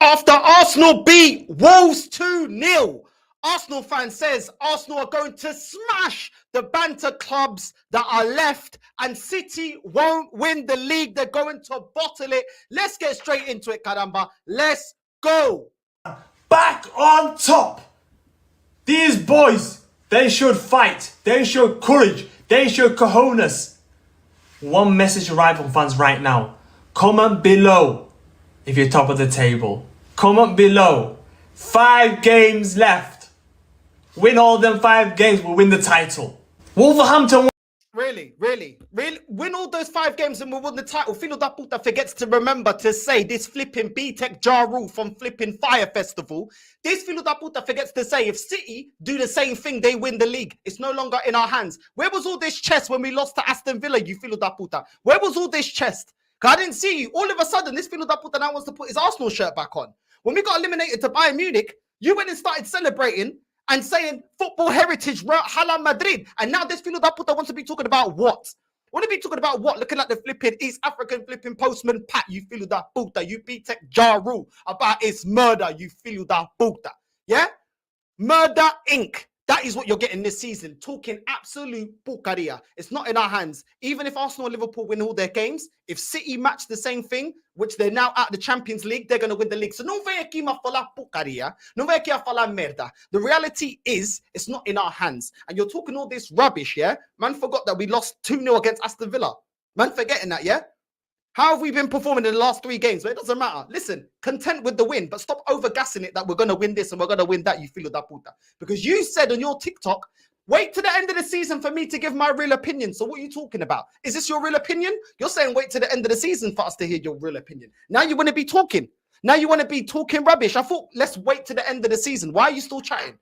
After Arsenal beat Wolves 2-0, Arsenal fan says Arsenal are going to smash the banter clubs that are left and City won't win the league. They're going to bottle it. Let's get straight into it, caramba. Let's go. Back on top. These boys, they should fight. They show courage. They show cojones. One message arrived from fans right now. Comment below if you're top of the table. Comment below. 5 games left. Win all them 5 games, we'll win the title. Wolverhampton. Really? Win all those 5 games and we'll win the title. Filo da puta forgets to remember to say this flipping B-Tech Ja Rule from flipping Fire Festival. This Filo da puta forgets to say if City do the same thing, they win the league. It's no longer in our hands. Where was all this chest when we lost to Aston Villa, you Filo da puta? Where was all this chest? Because I didn't see you. All of a sudden, this Filo da puta now wants to put his Arsenal shirt back on. When we got eliminated to Bayern Munich, you went and started celebrating and saying football heritage, Hala Madrid. And now this Filo da puta wants to be talking about what? Want to be talking about what? Looking like the flipping East African flipping postman Pat, you Filo da puta. You B-Tech Ja Rule about its murder, you Filo da puta. Yeah? Murder Inc. That is what you're getting this season. Talking absolute porcaria. It's not in our hands. Even if Arsenal and Liverpool win all their games, if City match the same thing, which they're now out of the Champions League, they're going to win the league. So não vem aqui a falar porcaria. Não vem aqui a falar merda. The reality is, it's not in our hands. And you're talking all this rubbish, yeah? Man forgot that we lost 2-0 against Aston Villa. Man forgetting that, yeah? How have we been performing in the last 3 games? Well, it doesn't matter. Listen, content with the win, but stop over-gassing it that we're going to win this and we're going to win that, you Filo da puta. Because you said on your TikTok, wait to the end of the season for me to give my real opinion. So what are you talking about? Is this your real opinion? You're saying wait to the end of the season for us to hear your real opinion. Now you want to be talking. Now you want to be talking rubbish. I thought, let's wait to the end of the season. Why are you still chatting?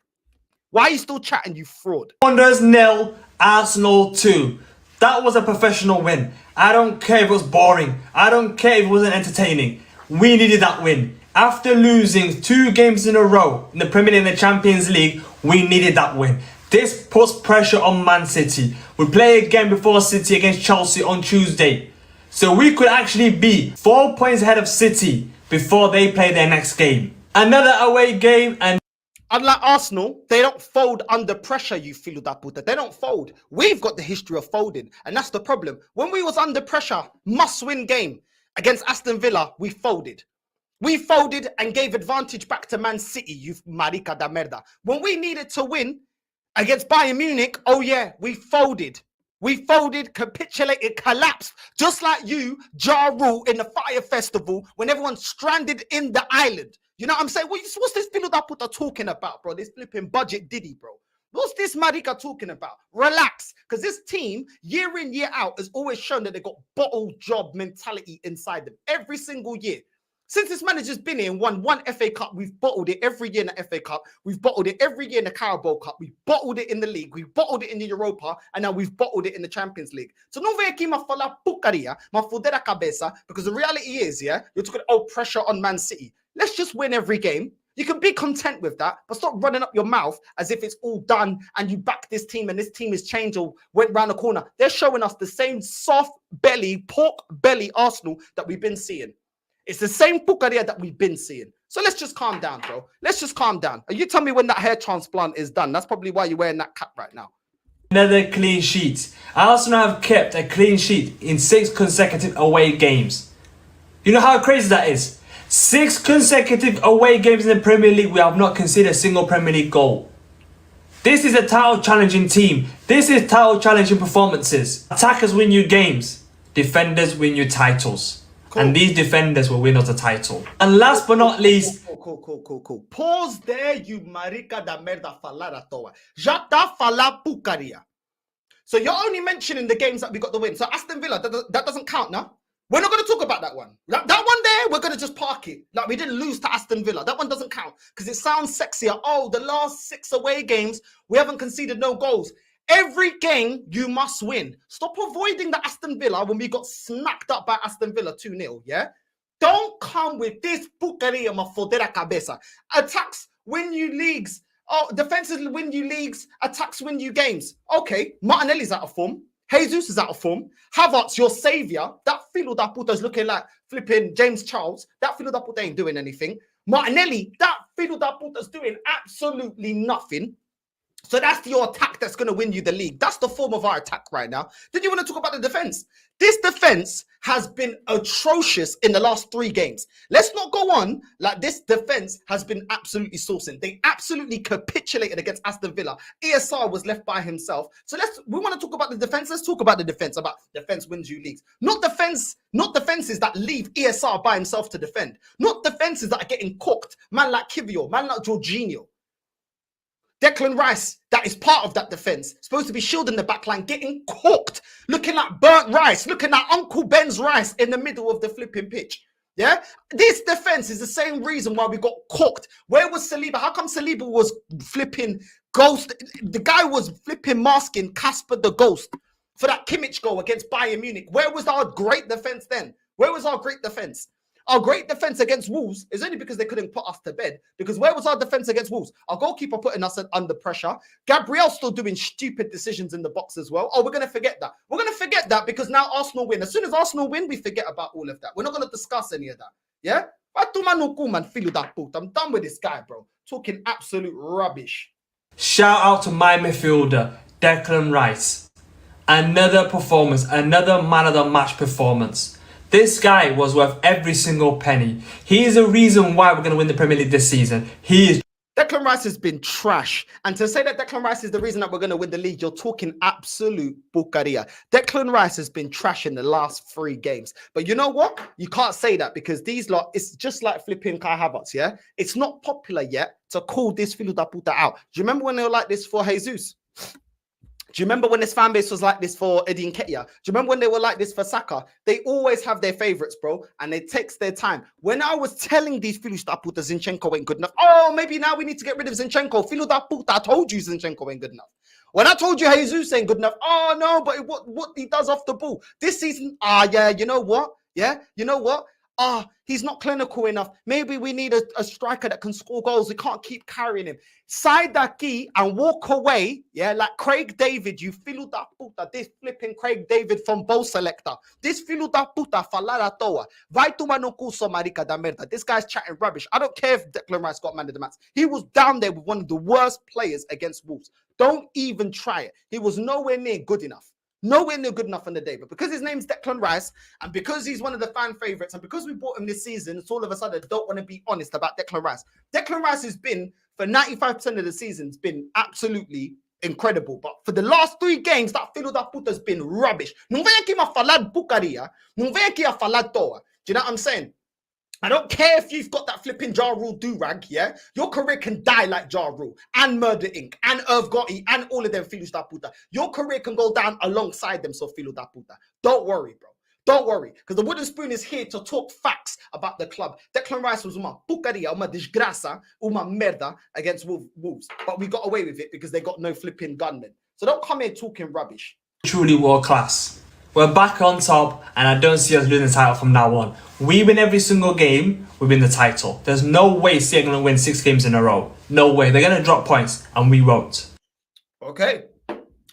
Why are you still chatting, you fraud? Wanderers 0, Arsenal 2. That was a professional win. I don't care if it was boring. I don't care if it wasn't entertaining. We needed that win. After losing 2 games in a row in the Premier League and the Champions League, we needed that win. This puts pressure on Man City. We play again before City against Chelsea on Tuesday. So we could actually be 4 points ahead of City before they play their next game. Another away game and unlike Arsenal, they don't fold under pressure, you Filo da puta. They don't fold. We've got the history of folding, and that's the problem. When we was under pressure, must-win game against Aston Villa, we folded. We folded and gave advantage back to Man City, you marica da merda. When we needed to win against Bayern Munich, oh yeah, we folded. We folded, capitulated, collapsed, just like you, Ja Rule, in the Fire Festival when everyone's stranded in the island. You know what I'm saying? What's this Filo da puta talking about, bro? This flipping budget diddy, bro. What's this marica talking about? Relax. Because this team, year in, year out, has always shown that they got bottle job mentality inside them. Every single year. Since this manager's been here and won 1 FA Cup, we've bottled it every year in the FA Cup. We've bottled it every year in the Carabao Cup. We've bottled it in the league. We've bottled it in the Europa. And now we've bottled it in the Champions League. So no ve aqui ma falar porcaria, ma foder a cabeça, because the reality is, yeah, you're talking, oh, pressure on Man City. Let's just win every game. You can be content with that, but stop running up your mouth as if it's all done and you back this team and this team has changed or went round the corner. They're showing us the same soft belly, pork belly Arsenal that we've been seeing. It's the same pucaria that we've been seeing. So let's just calm down, bro. Let's just calm down. And you tell me when that hair transplant is done. That's probably why you're wearing that cap right now. another clean sheet. Arsenal have kept a clean sheet in 6 consecutive away games. You know how crazy that is? 6 consecutive away games in the Premier League, we have not conceded a single Premier League goal. This is a title challenging team. This is title challenging performances. Attackers win you games. Defenders win you titles. Cool. And these defenders will win us the title. And last but not least... Cool. Pause there, you marica da merda falada toa. Já tá falar pucaria. So you're only mentioning the games that we got the win. So Aston Villa, that doesn't count now. We're not going to talk about that one. That one there, we're going to just park it. Like, we didn't lose to Aston Villa. That one doesn't count because it sounds sexier. Oh, the last 6 away games, we haven't conceded no goals. Every game, you must win. Stop avoiding the Aston Villa when we got smacked up by Aston Villa 2-0, yeah? Don't come with this pucaria mafodera cabeza. Attacks win you leagues. Oh, defenses win you leagues. Attacks win you games. Okay, Martinelli's out of form. Jesus is out of form. Havertz, your saviour. That filo da puta is looking like flipping James Charles. That filo da puta ain't doing anything. Martinelli, that fiddle that puta's doing absolutely nothing. So that's your attack that's going to win you the league. That's the form of our attack right now. Then you want to talk about the defense. This defense has been atrocious in the last 3 games. Let's not go on like this defense has been absolutely sourcing. They absolutely capitulated against Aston Villa. ESR was left by himself. So we want to talk about the defense. Let's talk about the defense, about defense wins you leagues. Not defenses that leave ESR by himself to defend. Not defenses that are getting cooked. Man like Kiwior, man like Jorginho. Declan Rice, that is part of that defense, supposed to be shielding the back line, getting cooked, looking like burnt rice, looking like Uncle Ben's rice in the middle of the flipping pitch. Yeah, this defense is the same reason why we got cooked. Where was Saliba? How come Saliba was flipping ghost? The guy was flipping masking Casper the Ghost for that Kimmich goal against Bayern Munich. Where was our great defense then? Where was our great defense? Our great defense against Wolves is only because they couldn't put us to bed. Because where was our defense against Wolves? Our goalkeeper putting us under pressure. Gabriel's still doing stupid decisions in the box as well. Oh, we're going to forget that. We're going to forget that because now Arsenal win. As soon as Arsenal win, we forget about all of that. We're not going to discuss any of that. Yeah? I'm done with this guy, bro. Talking absolute rubbish. Shout out to my midfielder, Declan Rice. Another performance, another man of the match performance. This guy was worth every single penny. He is the reason why we're going to win the Premier League this season. He is. Declan Rice has been trash. And to say that Declan Rice is the reason that we're going to win the league, you're talking absolute bucaria. Declan Rice has been trash in the last 3 games. But you know what? You can't say that because these lot, it's just like flipping Kai Havertz, yeah? It's not popular yet to call this filo da puta out. Do you remember when they were like this for Jesus? Do you remember when this fan base was like this for Eddie Nketiah? Do you remember when they were like this for Saka? They always have their favorites, bro, and they takes their time. When I was telling these Filu da puta Zinchenko ain't good enough, oh, maybe now we need to get rid of Zinchenko. Filu da puta, I told you Zinchenko ain't good enough. When I told you Jesus ain't good enough, oh no, but what he does off the ball this season, yeah, you know what? Yeah, you know what? He's not clinical enough. Maybe we need a striker that can score goals. We can't keep carrying him. Side that key and walk away, yeah, like Craig David, you filo da puta, this flipping Craig David from Bow Selector. This filo da puta falada toa. Vai tu mano curso marica da merda. This guy's chatting rubbish. I don't care if Declan Rice got man of the match. He was down there with one of the worst players against Wolves. Don't even try it. He was nowhere near good enough. Nowhere near good enough on the day. But because his name's Declan Rice, and because he's one of the fan favorites, and because we bought him this season, it's all of a sudden don't want to be honest about Declan Rice. Declan Rice has been, for 95% of the season, been absolutely incredible. But for the last 3 games, that filo da puta has been rubbish. Não vem aqui a falar bucaria. Não vem aqui a falar toa. Do you know what I'm saying? I don't care if you've got that flipping Ja Rule do-rag, yeah? Your career can die like Ja Rule and Murder Inc. and Irv Gotti and all of them Filu da puta. Your career can go down alongside them, so Filu da puta. Don't worry, bro. Don't worry, because the wooden spoon is here to talk facts about the club. Declan Rice was uma pucaria, uma desgraça, uma merda against Wolves. But we got away with it because they got no flipping gunmen. So don't come here talking rubbish. Truly world class. We're back on top, and I don't see us losing the title from now on. We win every single game, we win the title. There's no way City are going to win 6 games in a row. No way. They're going to drop points, and we won't. Okay.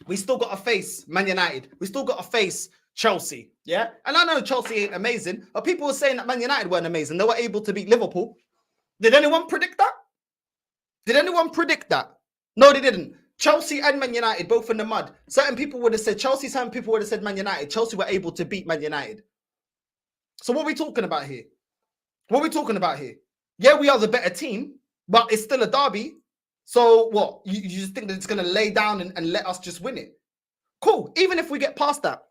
We still got to face Man United. We still got to face Chelsea. Yeah? And I know Chelsea ain't amazing, but people were saying that Man United weren't amazing. They were able to beat Liverpool. Did anyone predict that? Did anyone predict that? No, they didn't. Chelsea and Man United, both in the mud. Certain people would have said Chelsea, certain people would have said Man United. Chelsea were able to beat Man United. So what are we talking about here? What are we talking about here? Yeah, we are the better team, but it's still a derby. So what? You just think that it's going to lay down and let us just win it? Cool. Even if we get past that,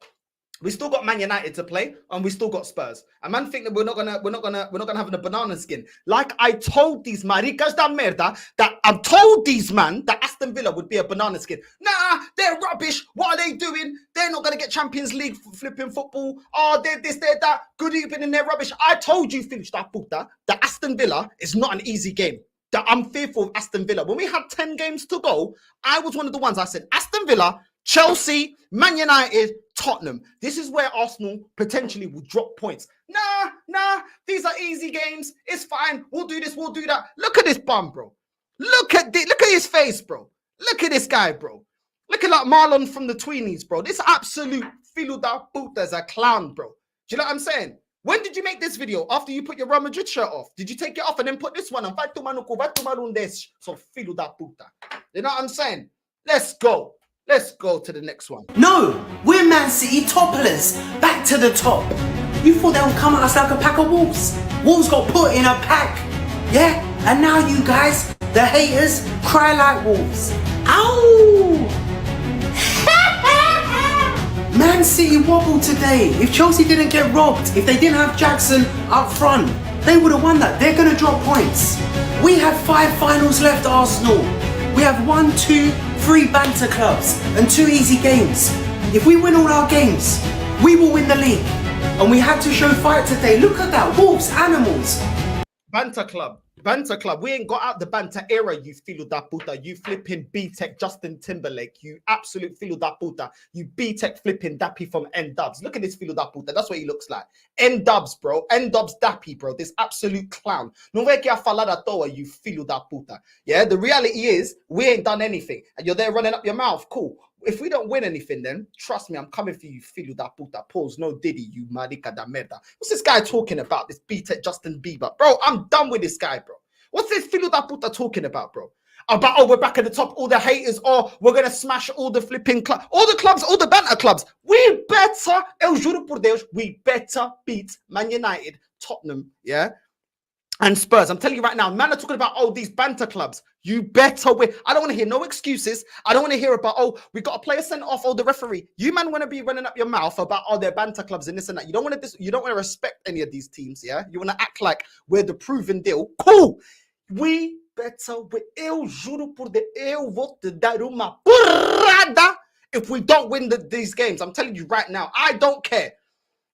we still got Man United to play, and we still got Spurs. And man think that we're not gonna have a banana skin. Like I told these maricas da merda that I'm told these man that Aston Villa would be a banana skin. Nah, they're rubbish. What are they doing? They're not gonna get Champions League flipping football. Oh, they're this, they're that. Good evening, and they're rubbish. I told you, finish that puta, that Aston Villa is not an easy game. That I'm fearful of Aston Villa. When we had 10 games to go, I was one of the ones I said Aston Villa, Chelsea, Man United, Tottenham. This is where Arsenal potentially will drop points. Nah, these are easy games. It's fine. We'll do this, we'll do that. Look at this bum, bro. Look at his face, bro. Look at this guy, bro. Looking like Marlon from the Tweenies, bro. This absolute filo da puta is a clown, bro. Do you know what I'm saying? When did you make this video? After you put your Real Madrid shirt off? Did you take it off and then put this one on? So filo da puta. You know what I'm saying? Let's go. Let's go to the next one. No, we're Man City topplers. Back to the top. You thought they would come at us like a pack of wolves. Wolves got put in a pack. Yeah? And now you guys, the haters, cry like wolves. Ow! Man City wobbled today. If Chelsea didn't get robbed, if they didn't have Jackson up front, they would have won that. They're going to drop points. We have 5 finals left, Arsenal. We have 1, 2, 3 banter clubs and 2 easy games. If we win all our games, we will win the league. And we had to show fight today. Look at that. Wolves, animals. Banter club. Banter club. We ain't got out the banter era, you filo da puta. You flipping B-Tech Justin Timberlake. You absolute filo da puta. You B-Tech flipping Dappy from N-Dubs. Look at this filo da puta. That's what he looks like. N-Dubs, bro. N-Dubs Dappy, bro. This absolute clown. No ve que a falada toa, you filo da puta. Yeah, the reality is, we ain't done anything. And you're there running up your mouth. Cool. If we don't win anything, then trust me, I'm coming for you, filo da puta. Pause, no Diddy, you marica da merda. What's this guy talking about? This B-Tech Justin Bieber. Bro, I'm done with this guy, bro. What's this filo da puta talking about, bro? About, oh, we're back at the top, all the haters, oh, we're going to smash all the flipping clubs, all the clubs, all the banter clubs. We better, el juro por Deus, we better beat Man United, Tottenham, yeah? And Spurs. I'm telling you right now, man are talking about, oh, these banter clubs. You better win. I don't want to hear no excuses. I don't want to hear about, oh, we got a player sent off, oh, the referee. You man want to be running up your mouth about, oh, their banter clubs and this and that. You don't want to respect any of these teams, yeah? You want to act like we're the proven deal. Cool. We better win. Eu juro por Deus, eu vou te dar uma porrada if we don't win these games. I'm telling you right now, I don't care.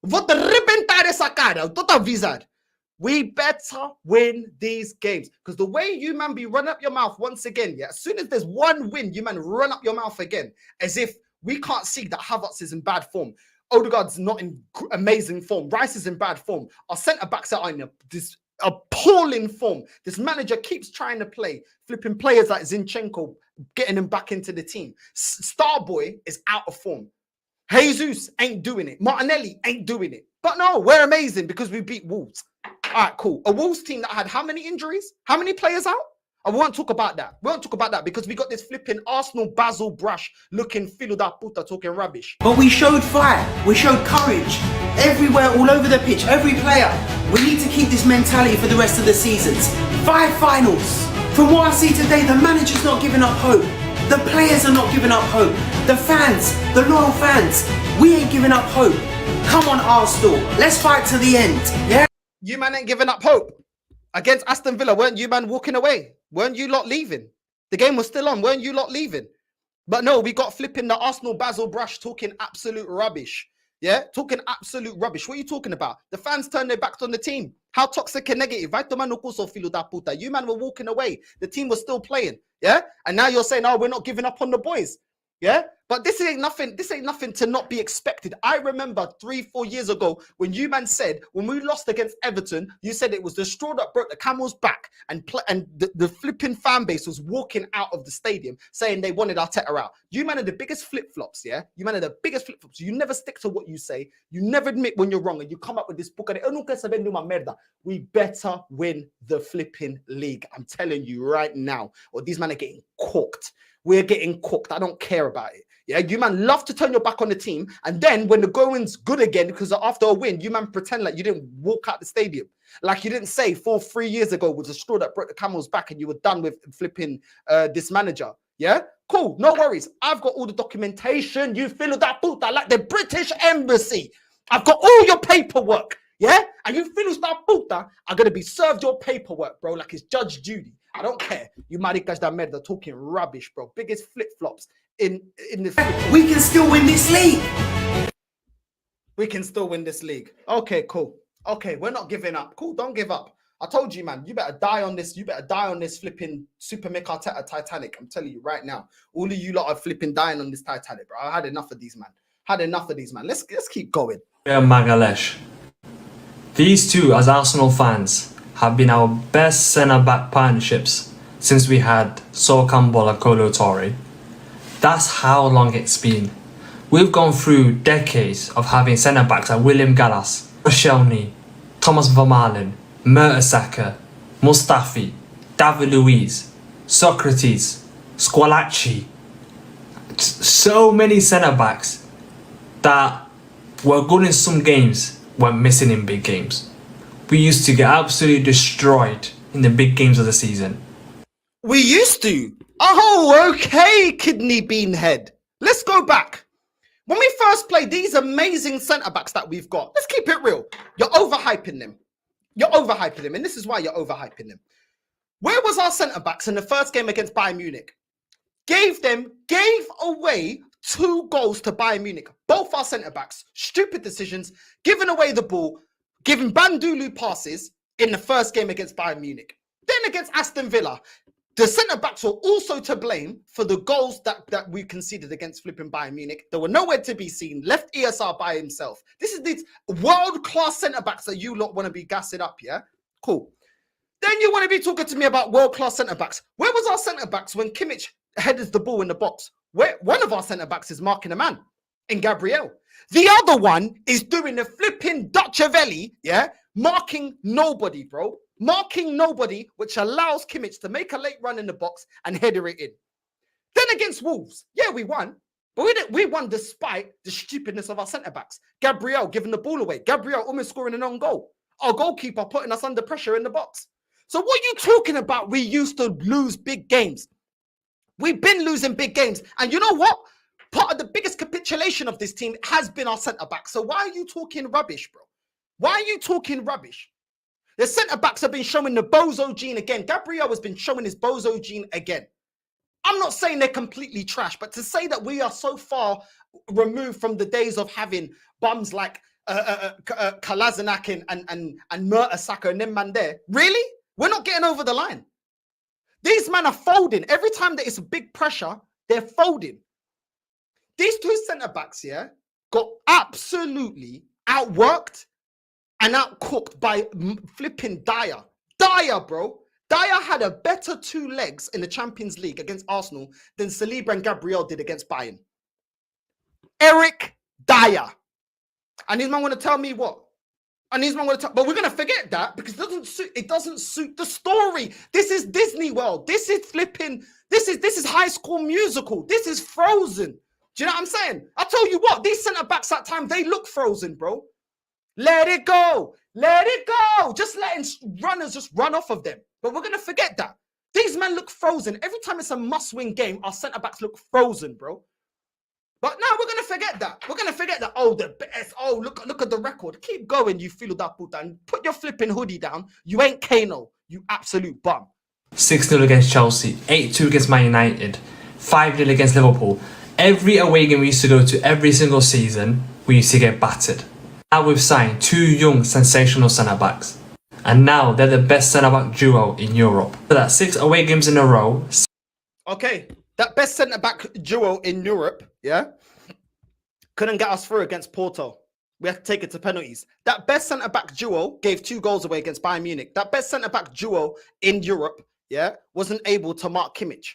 Vou te rebentar essa cara. Eu tô te avisando. We better win these games. Because the way you, man, be run up your mouth once again, yeah, as soon as there's one win, you, man, run up your mouth again. As if we can't see that Havertz is in bad form. Odegaard's not in amazing form. Rice is in bad form. Our centre-backs are in this appalling form. This manager keeps trying to play, flipping players like Zinchenko, getting him back into the team. Starboy is out of form. Jesus ain't doing it. Martinelli ain't doing it. But no, we're amazing because we beat Wolves. All right, cool. A Wolves team that had how many injuries? How many players out? I won't talk about that. We won't talk about that because we got this flipping Arsenal Basil Brush looking filo da puta talking rubbish. But we showed fight. We showed courage. Everywhere, all over the pitch, every player. We need to keep this mentality for the rest of the seasons. 5 finals. From what I see today, the manager's not giving up hope. The players are not giving up hope. The fans, the loyal fans, we ain't giving up hope. Come on, Arsenal. Let's fight to the end. Yeah? You man ain't giving up hope. Against Aston Villa, weren't you man walking away? Weren't you lot leaving? The game was still on. Weren't you lot leaving? But no, we got flipping the Arsenal Basil Brush talking absolute rubbish. Yeah, talking absolute rubbish. What are you talking about? The fans turned their backs on the team. How toxic and negative. You man were walking away. The team was still playing. Yeah, and now you're saying, oh, we're not giving up on the boys. Yeah, but this ain't nothing. This ain't nothing to not be expected. I remember 3-4 years ago when you man said when we lost against Everton, you said it was the straw that broke the camel's back, and the flipping fan base was walking out of the stadium saying they wanted Arteta out. You man are the biggest flip flops. Yeah, you man are the biggest flip flops. You never stick to what you say. You never admit when you're wrong, and you come up with this book. We better win the flipping league. I'm telling you right now, or these men are getting cooked. We're getting cooked. I don't care about it. Yeah, you man love to turn your back on the team, and then when the going's good again, because after a win, you man pretend like you didn't walk out the stadium, like you didn't say 3 years ago was a straw that broke the camel's back, and you were done with flipping this manager. Yeah, cool, no worries. I've got all the documentation. You feel that puta like the British Embassy. I've got all your paperwork. Yeah, and you feel that puta are gonna be served your paperwork, bro, like it's Judge Judy. I don't care. You maricas da merda talking rubbish, bro. Biggest flip-flops in the... We can still win this league. We can still win this league. Okay, cool. Okay, we're not giving up. Cool, don't give up. I told you, man, you better die on this. You better die on this flipping Super Mick Arteta Titanic. I'm telling you right now. All of you lot are flipping dying on this Titanic, bro. I had enough of these, man. Let's keep going. Magalesh. These two, as Arsenal fans, have been our best centre-back partnerships since we had Sol Campbell and Kolo Toure. That's how long it's been. We've gone through decades of having centre-backs like William Gallas, Koscielny, Thomas Vermaelen, Mertesacker, Mustafi, David Luiz, Socrates, Squalacci. So many centre-backs that were good in some games were missing in big games. We used to get absolutely destroyed in the big games of the season. We used to. Oh, okay, kidney bean head. Let's go back. When we first played these amazing centre-backs that we've got, let's keep it real. You're overhyping them. You're overhyping them, and this is why you're overhyping them. Where was our centre-backs in the first game against Bayern Munich? Gave away 2 goals to Bayern Munich. Both our centre-backs, stupid decisions, giving away the ball, giving Bandulu passes in the first game against Bayern Munich. Then against Aston Villa, the centre-backs were also to blame for the goals that we conceded against flipping Bayern Munich. They were nowhere to be seen, left ESR by himself. This is these world-class centre-backs that you lot want to be gassing up, yeah? Cool. Then you want to be talking to me about world-class centre-backs. Where was our centre-backs when Kimmich headers the ball in the box? Where one of our centre-backs is marking a man in Gabriel. The other one is doing the flipping Dutchavelli, yeah? Marking nobody, bro. Marking nobody, which allows Kimmich to make a late run in the box and header it in. Then against Wolves, yeah, we won. But we won despite the stupidness of our centre-backs. Gabriel giving the ball away. Gabriel almost scoring an own goal. Our goalkeeper putting us under pressure in the box. So what are you talking about? We used to lose big games. We've been losing big games. And you know what? Part of the biggest capitulation of this team has been our centre-back. So why are you talking rubbish, bro? Why are you talking rubbish? The centre-backs have been showing the bozo gene again. Gabriel has been showing his bozo gene again. I'm not saying they're completely trash, but to say that we are so far removed from the days of having bums like Kolasinac and Mertesacker and them man there, really? We're not getting over the line. These men are folding. Every time there is a big pressure, they're folding. These 2 centre-backs, yeah, got absolutely outworked and outcooked by flipping Dyer. Dyer, bro. Dyer had a better 2 legs in the Champions League against Arsenal than Saliba and Gabriel did against Bayern. Eric Dyer. And these men want to tell me what? And these men want to tell, but we're going to forget that because it doesn't suit the story. This is Disney World. This is flipping, this is High School Musical. This is Frozen. Do you know what I'm saying? I tell you what, these centre-backs at time, they look frozen, bro. Let it go. Let it go. Just letting runners just run off of them. But we're going to forget that. These men look frozen. Every time it's a must-win game, our centre-backs look frozen, bro. But now we're going to forget that. We're going to forget that. Oh, the best. Oh, look at the record. Keep going, you filo da puta. And put your flipping hoodie down. You ain't Kano, you absolute bum. 6-0 against Chelsea, 8-2 against Man United, 5-0 against Liverpool. Every away game we used to go to every single season, we used to get battered. Now we've signed 2 young, sensational centre-backs. And now they're the best centre-back duo in Europe. So that's 6 away games in a row. Okay, that best centre-back duo in Europe, yeah, couldn't get us through against Porto. We had to take it to penalties. That best centre-back duo gave 2 goals away against Bayern Munich. That best centre-back duo in Europe, yeah, wasn't able to mark Kimmich.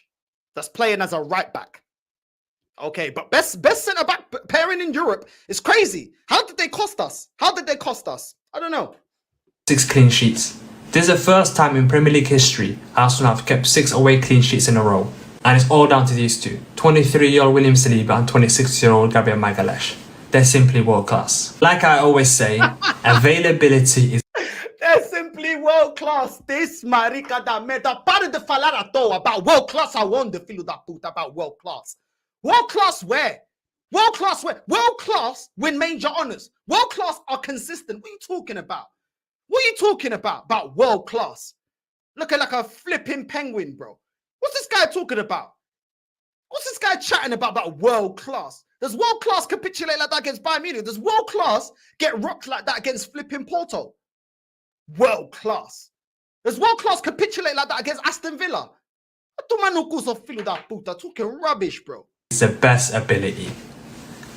That's playing as a right-back. Okay, but best centre-back pairing in Europe is crazy. How did they cost us? How did they cost us? I don't know. 6 clean sheets. This is the first time in Premier League history Arsenal have kept 6 away clean sheets in a row. And it's all down to these 2. 23-year-old William Saliba and 26-year-old Gabriel Magalhaes. They're simply world class. Like I always say, availability is... They're simply world class. This marica da meta. Para de falar à toa about world class. I want the filo da puta about world class. World class where? World class where? World class win major honours. World class are consistent. What are you talking about? What are you talking about? About world class? Looking like a flipping penguin, bro. What's this guy talking about? What's this guy chatting about world class? Does world class capitulate like that against Bayern Munich? Does world class get rocked like that against flipping Porto? World class. Does world class capitulate like that against Aston Villa? Talking rubbish, bro. It's the best ability.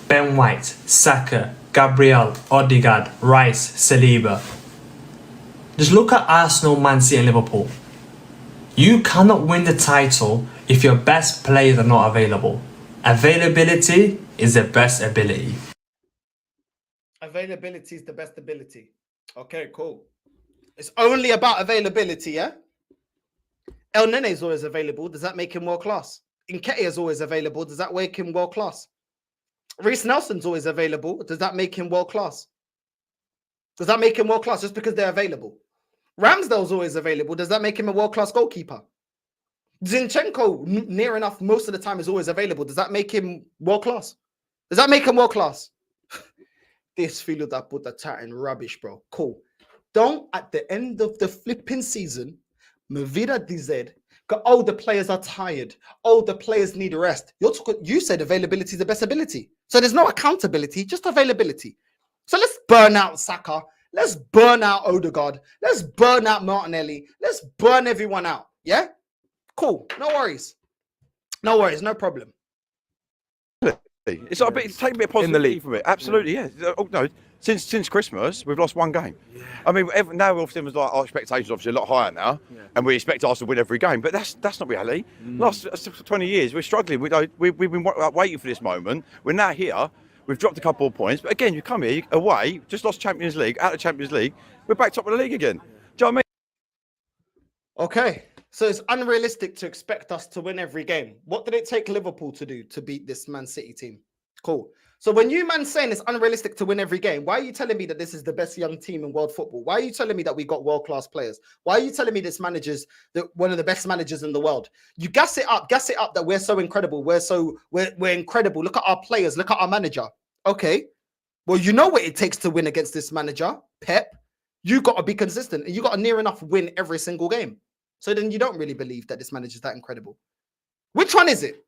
Ben White, Saka, Gabriel, Odegaard, Rice, Saliba. Just look at Arsenal, Man City and Liverpool. You cannot win the title if your best players are not available. Availability is the best ability. Availability is the best ability. Okay, cool. It's only about availability, yeah? El Nene is always available. Does that make him world class? Nketiah is always available. Does that make him world class? Reece Nelson's always available. Does that make him world class? Does that make him world class just because they're available? Ramsdale's always available. Does that make him a world class goalkeeper? Zinchenko, near enough, most of the time is always available. Does that make him world class? Does that make him world class? This feel that put the chatting rubbish, bro. Cool. Don't at the end of the flipping season, Mavida DZ, oh, the players are tired. Oh, the players need rest. You said availability is the best ability. So there's no accountability, just availability. So let's burn out Saka. Let's burn out Odegaard. Let's burn out Martinelli. Let's burn everyone out. Yeah? Cool. No worries. No worries. No problem. It's like it's taking a bit of positivity from it. Absolutely, yeah. Oh, no, since Christmas, we've lost one game. Yeah. I mean, now obviously was like our expectations obviously a lot higher now, and we expect Arsenal to win every game. But that's not reality. Last 20 years, we're struggling. We've been waiting for this moment. We're now here. We've dropped a couple of points, but again, you come here away, just lost Champions League, out of Champions League. We're back top of the league again. Do you know what I mean? Okay. So it's unrealistic to expect us to win every game. What did it take Liverpool to do to beat this Man City team? Cool. So when you man saying it's unrealistic to win every game, why are you telling me that this is the best young team in world football? Why are you telling me that we got world-class players? Why are you telling me this manager's one of the best managers in the world? You gas it up that we're so incredible. We're incredible. Look at our players. Look at our manager. Okay. Well, you know what it takes to win against this manager, Pep. You got to be consistent and you got to near enough win every single game. So then you don't really believe that this manager's that incredible. Which one is it?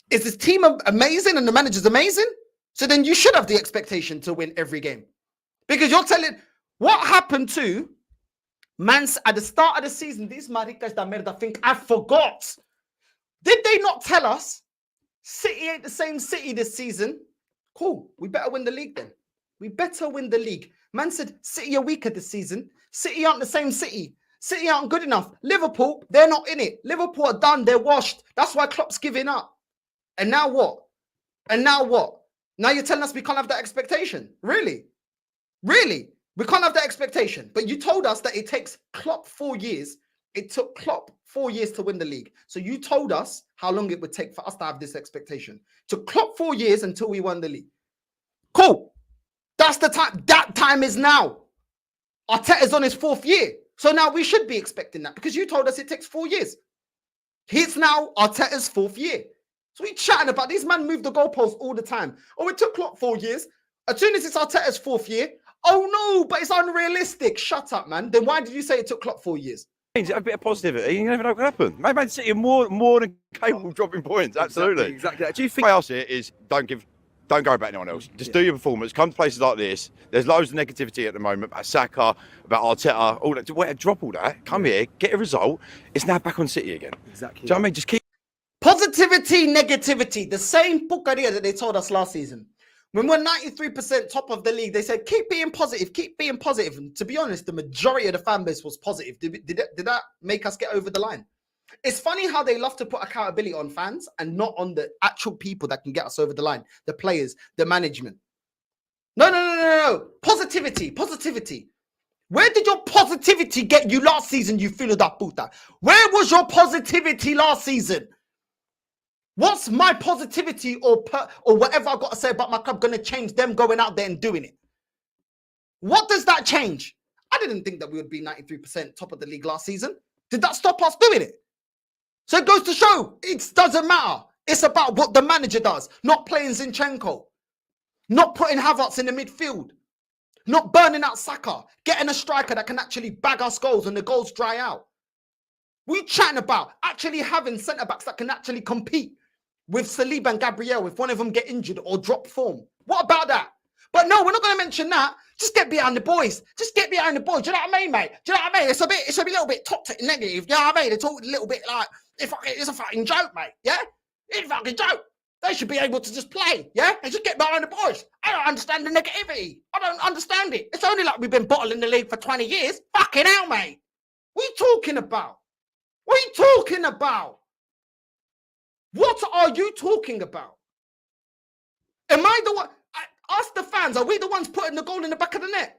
Is this team amazing and the manager's amazing? So then you should have the expectation to win every game. Because you're telling what happened to Mans at the start of the season. These maricas da merda think I forgot. Did they not tell us City ain't the same City this season? Cool. We better win the league then. We better win the league. Man said City are weaker this season. City aren't the same City. City aren't good enough. Liverpool, they're not in it. Liverpool are done. They're washed. That's why Klopp's giving up. And now what? And now what? Now you're telling us we can't have that expectation? Really? Really? We can't have that expectation. But you told us that it takes Klopp 4 years. It took Klopp 4 years to win the league. So you told us how long it would take for us to have this expectation. It took Klopp 4 years until we won the league. Cool. That's the time. That time is now. Arteta's on his 4th year. So now we should be expecting that because you told us it takes 4 years. It's now Arteta's 4th year. So we chatting about these men move the goalposts all the time. Oh, it took Klopp 4 years. As soon as it's Arteta's 4th year, oh no, but it's unrealistic. Shut up, man. Then why did you say it took Klopp 4 years? A bit of positivity, you never know what can happen. Maybe Man City are more than capable of dropping points. Absolutely. Exactly. Do you think my else here is don't go about anyone else. Just do your performance. Come to places like this. There's loads of negativity at the moment about Saka, about Arteta, all that. Drop all that. Come here, get a result. It's now back on City again. Exactly. Do you know what I mean? Just keep Positivity, negativity. The same pucaria that they told us last season. When we're 93% top of the league, they said, keep being positive, keep being positive. And to be honest, the majority of the fan base was positive. Did that make us get over the line? It's funny how they love to put accountability on fans and not on the actual people that can get us over the line. The players, the management. No. Positivity. Where did your positivity get you last season, you filo da puta? Where was your positivity last season? What's my positivity or whatever I got to say about my club going to change them going out there and doing it? What does that change? I didn't think that we would be 93% top of the league last season. Did that stop us doing it? So it goes to show it doesn't matter. It's about what the manager does, not playing Zinchenko, not putting Havertz in the midfield, not burning out Saka, getting a striker that can actually bag us goals and the goals dry out. We chatting about actually having centre-backs that can actually compete with Saliba and Gabriel if one of them get injured or drop form. What about that? But no, we're not going to mention that. Just get behind the boys. Just get behind the boys. Do you know what I mean, mate? Do you know what I mean? It's a little bit toxic and negative. Do you know what I mean? It's all a little bit like, it's a fucking joke, mate. Yeah? It's a fucking joke. They should be able to just play, yeah? And just get behind the boys. I don't understand the negativity. I don't understand it. It's only like we've been bottling the league for 20 years. Fucking hell, mate. What are you talking about? What are you talking about? What are you talking about? Am I the one? Ask the fans, are we the ones putting the goal in the back of the net?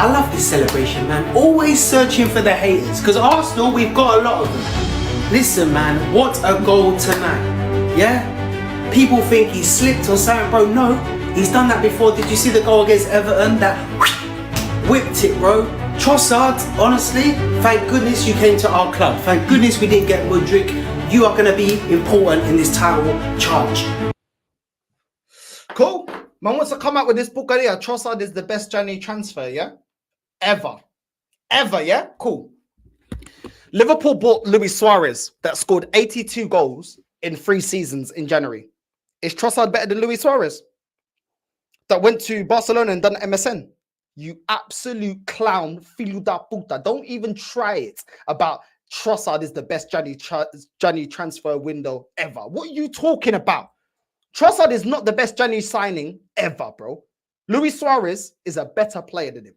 I love this celebration, man. Always searching for the haters. Because Arsenal, we've got a lot of them. Listen, man, what a goal tonight. Yeah? People think he slipped or something, bro. No, he's done that before. Did you see the goal against Everton? That whipped it, bro. Trossard, honestly, thank goodness you came to our club. Thank goodness we didn't get Mudryk. You are going to be important in this title charge. Cool. Man wants to come out with this book idea. Trossard is the best January transfer, yeah? Ever, yeah? Cool. Liverpool bought Luis Suarez that scored 82 goals in 3 seasons in January. Is Trossard better than Luis Suarez that went to Barcelona and done MSN? You absolute clown, filho da puta. Don't even try it about Trossard is the best January transfer window ever. What are you talking about? Trossard is not the best January signing ever, bro. Luis Suarez is a better player than him.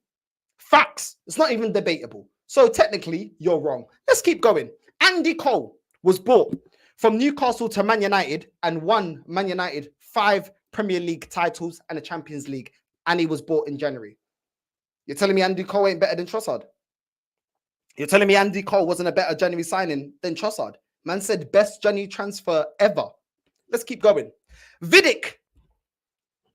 Facts. It's not even debatable. So technically, you're wrong. Let's keep going. Andy Cole was bought from Newcastle to Man United and won Man United 5 Premier League titles and a Champions League. And he was bought in January. You're telling me Andy Cole ain't better than Trossard? You're telling me Andy Cole wasn't a better January signing than Trossard? Man said best January transfer ever. Let's keep going. Vidic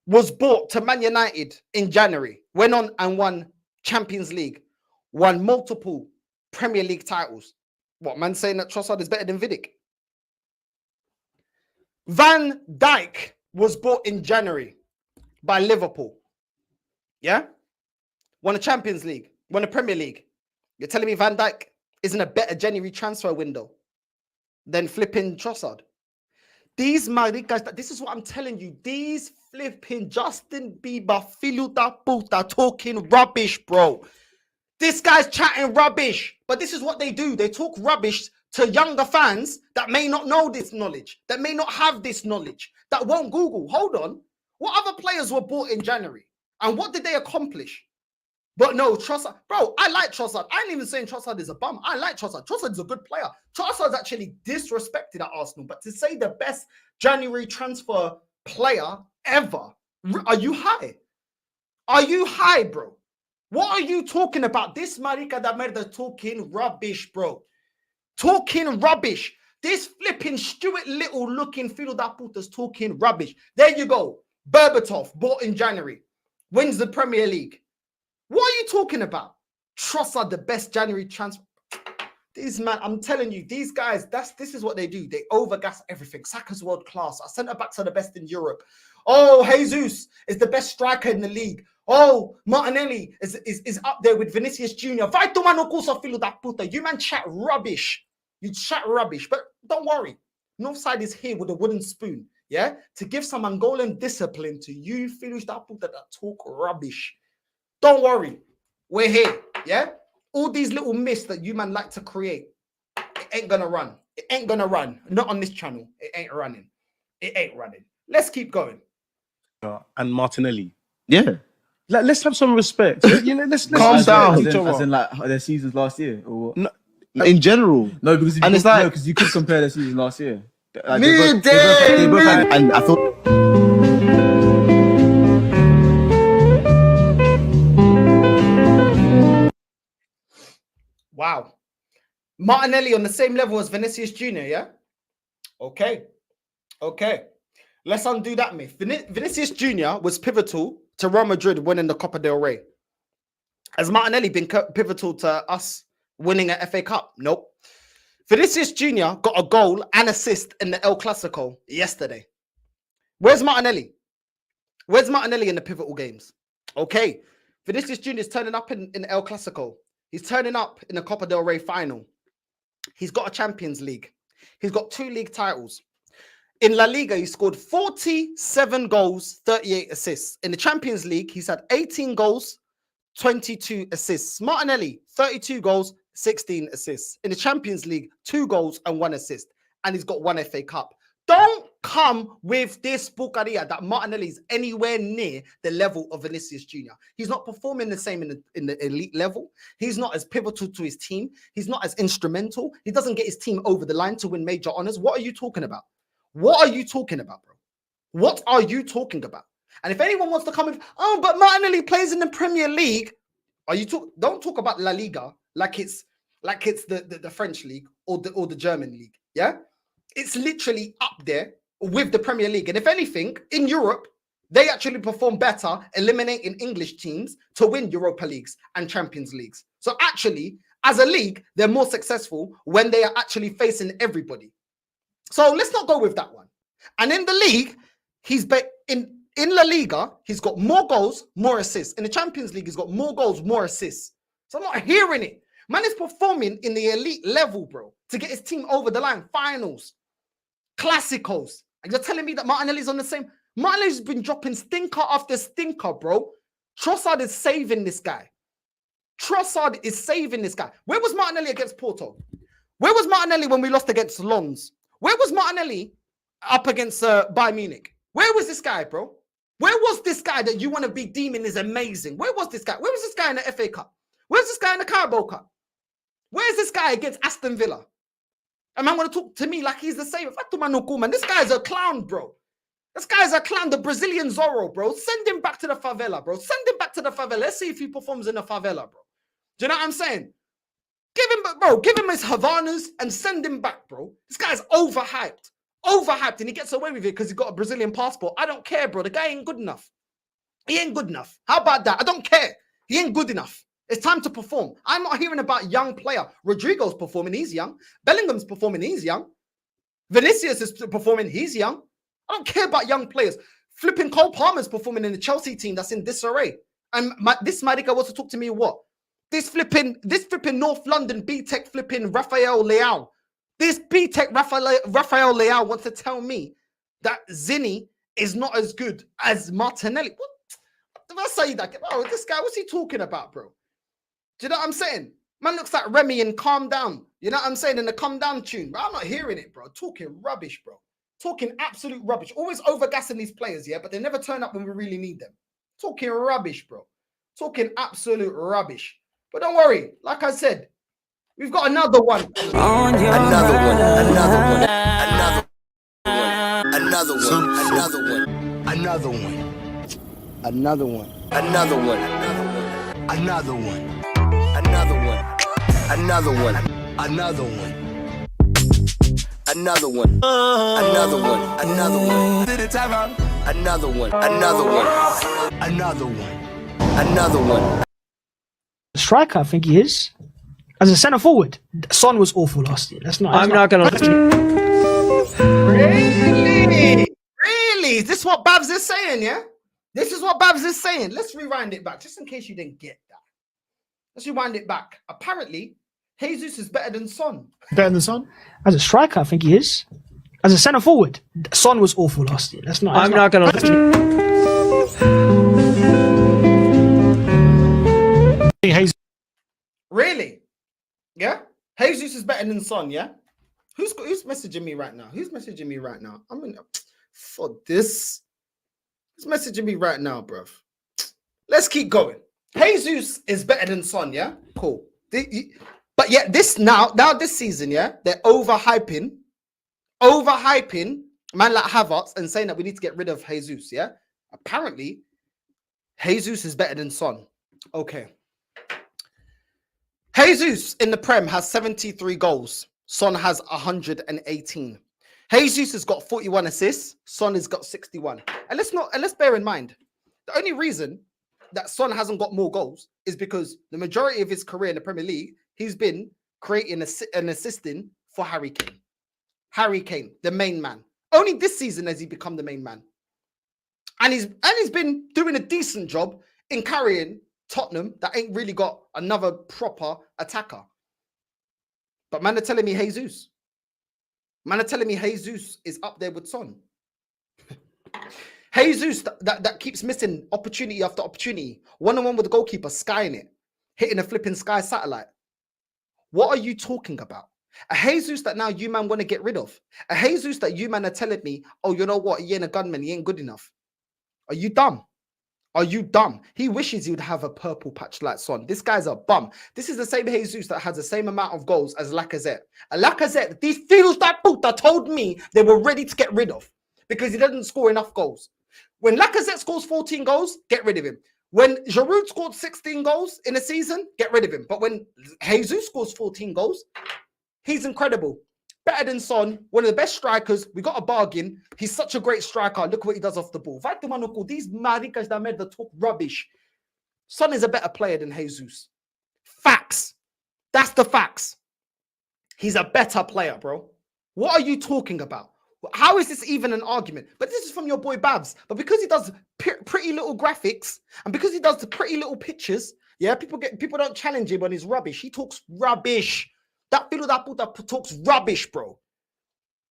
was bought to Man United in January, went on and won Champions League, won multiple Premier League titles. What, man saying that Trossard is better than Vidic? Van Dijk was bought in January by Liverpool. Yeah? Won a Champions League, won a Premier League. You're telling me Van Dijk isn't a better January transfer window than flipping Trossard? These maricas, this is what I'm telling you. These flipping Justin Bieber, filho da puta, talking rubbish, bro. This guy's chatting rubbish. But this is what they do. They talk rubbish to younger fans that may not know this knowledge, that may not have this knowledge, that won't Google. Hold on. What other players were bought in January? And what did they accomplish? But no, Trossard, bro, I like Trossard. I ain't even saying Trossard is a bum. I like Trossard. Trossard is a good player. Trossard's actually disrespected at Arsenal. But to say the best January transfer player ever, are you high? Are you high, bro? What are you talking about? This marica da merda talking rubbish, bro. Talking rubbish. This flipping Stuart Little looking filho da puta's talking rubbish. There you go. Berbatov, bought in January. Wins the Premier League. What are you talking about? Trossard, the best January transfer. These man, I'm telling you, these guys, this is what they do. They overgas everything. Saka's world class. Our centre backs are the best in Europe. Oh, Jesus is the best striker in the league. Oh, Martinelli is up there with Vinicius Jr. Vai tomar no cu, seu filho da puta. You man chat rubbish. You chat rubbish. But don't worry. Northside is here with a wooden spoon. Yeah? To give some Angolan discipline to you filhos da puta that talk rubbish. Don't worry, we're here, yeah? All these little myths that you man like to create, it ain't gonna run. It ain't gonna run. Not on this channel. It ain't running. It ain't running. Let's keep going. And Martinelli. Yeah. Let's have some respect. You know, let's Calm down. As in like their seasons last year, or what? No, in general. No, because And it's like- because you could compare their seasons last year. Like, Me they both had- and I thought Wow. Martinelli on the same level as Vinicius Jr., yeah? Okay. Let's undo that myth. Vinicius Jr. was pivotal to Real Madrid winning the Copa del Rey. Has Martinelli been pivotal to us winning an FA Cup? Nope. Vinicius Jr. got a goal and assist in the El Clasico yesterday. Where's Martinelli? Where's Martinelli in the pivotal games? Okay. Vinicius Jr. is turning up in El Clasico. He's turning up in the Copa del Rey final. He's got a Champions League. He's got 2 league titles. In La Liga, he scored 47 goals, 38 assists. In the Champions League, he's had 18 goals, 22 assists. Martinelli, 32 goals, 16 assists. In the Champions League, 2 goals and 1 assist. And he's got 1 FA Cup. Don't come with this bucaria that Martinelli is anywhere near the level of Vinicius Jr. He's not performing the same in the elite level. He's not as pivotal to his team. He's not as instrumental. He doesn't get his team over the line to win major honors. What are you talking about? What are you talking about, bro? What are you talking about? And if anyone wants to come with, oh, but Martinelli plays in the Premier League. Don't talk about La Liga like it's the French league or the German league. Yeah, it's literally up there with the Premier League. And if anything, in Europe, they actually perform better eliminating English teams to win Europa Leagues and Champions Leagues. So actually, as a league, they're more successful when they are actually facing everybody. So let's not go with that one. And in the league, in La Liga, he's got more goals, more assists. In the Champions League, he's got more goals, more assists. So I'm not hearing it. Man is performing in the elite level, bro, to get his team over the line. Finals, Classicos. And you're telling me that Martinelli's on the same... Martinelli's been dropping stinker after stinker, bro. Trossard is saving this guy. Trossard is saving this guy. Where was Martinelli against Porto? Where was Martinelli when we lost against Lens? Where was Martinelli up against Bayern Munich? Where was this guy, bro? Where was this guy that you want to be deeming is amazing? Where was this guy? Where was this guy in the FA Cup? Where's this guy in the Carabao Cup? Where's this guy against Aston Villa? And man want to talk to me like he's the same. Man, this guy's a clown, bro. This guy's a clown, the Brazilian Zorro, bro. Send him back to the favela, bro. Send him back to the favela. Let's see if he performs in the favela, bro. Do you know what I'm saying? Give him his Havanas and send him back, bro. This guy's overhyped. Overhyped, and he gets away with it because he got a Brazilian passport. I don't care, bro. The guy ain't good enough. He ain't good enough. How about that? I don't care. He ain't good enough. It's time to perform. I'm not hearing about young player. Rodrigo's performing, he's young. Bellingham's performing, he's young. Vinicius is performing, he's young. I don't care about young players. Flipping Cole Palmer's performing in the Chelsea team that's in disarray. And this Madika wants to talk to me what? This flipping North London B-Tech flipping Rafael Leao. This B-Tech Rafael Leao wants to tell me that Vinnie is not as good as Martinelli. What? Did I say that? Oh, this guy, what's he talking about, bro? Do you know what I'm saying? Man looks like Remy in Calm Down. You know what I'm saying? In the Calm Down tune. But I'm not hearing it, bro. Talking rubbish, bro. Talking absolute rubbish. Always overgassing these players, yeah? But they never turn up when we really need them. Talking rubbish, bro. Talking absolute rubbish. But don't worry. Like I said, we've got another one. Another one. Another one. Another one. Another one. Another one. Another one. Another one. Another one. Another one. Another one. Another one. Another one. Another one. Another one. Another one. Another one. Another one. Another one. Striker, I think he is. As a centre forward, Son was awful last year. I'm not gonna. Really? Is this what Babs is saying? Yeah. This is what Babs is saying. Let's rewind it back, just in case you didn't get that. Let's rewind it back. Apparently, Jesus is better than Son. Better than Son? As a striker, I think he is. As a centre forward, Son was awful last year. I'm not gonna. Really? Yeah? Jesus is better than Son, yeah? Who's messaging me right now? Who's messaging me right now? I'm in for this. Who's messaging me right now, bruv? Let's keep going. Jesus is better than Son, yeah? Cool. But yeah, this season, yeah, they're overhyping man like Havertz and saying that we need to get rid of Jesus, yeah? Apparently, Jesus is better than Son. Okay. Jesus in the Prem has 73 goals. Son has 118. Jesus has got 41 assists. Son has got 61. And let's bear in mind, the only reason that Son hasn't got more goals is because the majority of his career in the Premier League, he's been creating and assisting for Harry Kane. Harry Kane, the main man. Only this season has he become the main man. And he's been doing a decent job in carrying Tottenham that ain't really got another proper attacker. But man are telling me Jesus. Man are telling me Jesus is up there with Son. Jesus that keeps missing opportunity after opportunity. One-on-one with the goalkeeper, skying it. Hitting a flipping sky satellite. What are you talking about? A Jesus that now you man want to get rid of. A Jesus that you man are telling me, oh, you know what? He ain't a gunman. He ain't good enough. Are you dumb? Are you dumb? He wishes he would have a purple patch like Son. This guy's a bum. This is the same Jesus that has the same amount of goals as Lacazette. And Lacazette, these fools that puta told me they were ready to get rid of because he doesn't score enough goals. When Lacazette scores 14 goals, get rid of him. When Giroud scored 16 goals in a season, get rid of him. But when Jesus scores 14 goals, he's incredible. Better than Son, one of the best strikers. We got a bargain. He's such a great striker. Look what he does off the ball. These maricas that made the talk rubbish. Son is a better player than Jesus. Facts. That's the facts. He's a better player, bro. What are you talking about? How is this even an argument? But this is from your boy Babs. But because he does pretty little graphics and because he does the pretty little pictures, yeah, people don't challenge him on his rubbish. He talks rubbish. That filo da puta talks rubbish, bro.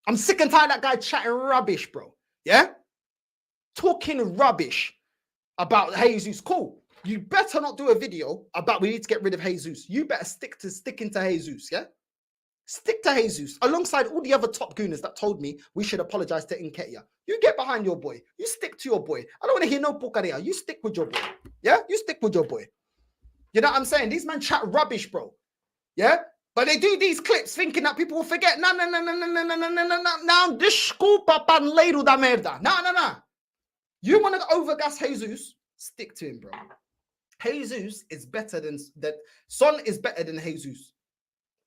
I'm sick and tired of that guy chatting rubbish, bro. Yeah? Talking rubbish about Jesus. Cool. You better not do a video about we need to get rid of Jesus. You better stick to Jesus, yeah? Stick to Jesus alongside all the other top gooners that told me we should apologize to Nketiah. You get behind your boy. You stick to your boy. I don't want to hear no bukaria. You stick with your boy. Yeah? You stick with your boy. You know what I'm saying? These men chat rubbish, bro. Yeah? But they do these clips thinking that people will forget. No. Desculpa panleiro da merda. No. You want to overgas Jesus? Stick to him, bro. Jesus is better than that. Son is better than Jesus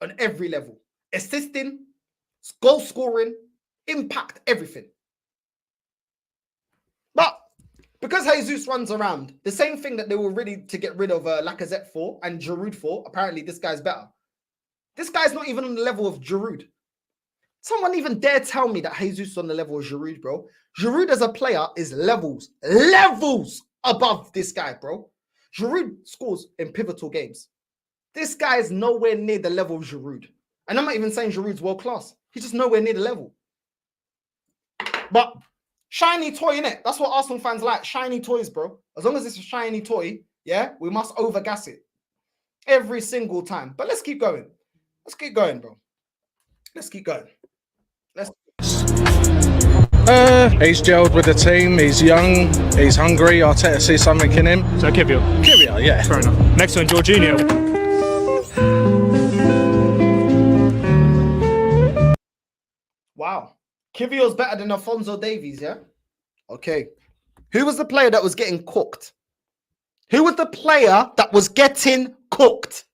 on every level. Assisting, goal scoring, impact, everything. But because Jesus runs around, the same thing that they were ready to get rid of Lacazette for and Giroud for, apparently this guy's better. This guy's not even on the level of Giroud. Someone even dare tell me that Jesus is on the level of Giroud, bro. Giroud as a player is levels above this guy, bro. Giroud scores in pivotal games. This guy is nowhere near the level of Giroud. And I'm not even saying Giroud's world class. He's just nowhere near the level. But shiny toy, innit? That's what Arsenal fans like. Shiny toys, bro. As long as it's a shiny toy, yeah, we must overgas it. Every single time. But let's keep going. Let's keep going, bro. Let's keep going. He's gelled with the team. He's young. He's hungry. Arteta sees something in him. So Kiwior. Kiwior, yeah. Fair enough. Next one, Jorginho. Wow. Kiwior's better than Alphonso Davies, yeah? Okay. Who was the player that was getting cooked? Who was the player that was getting cooked?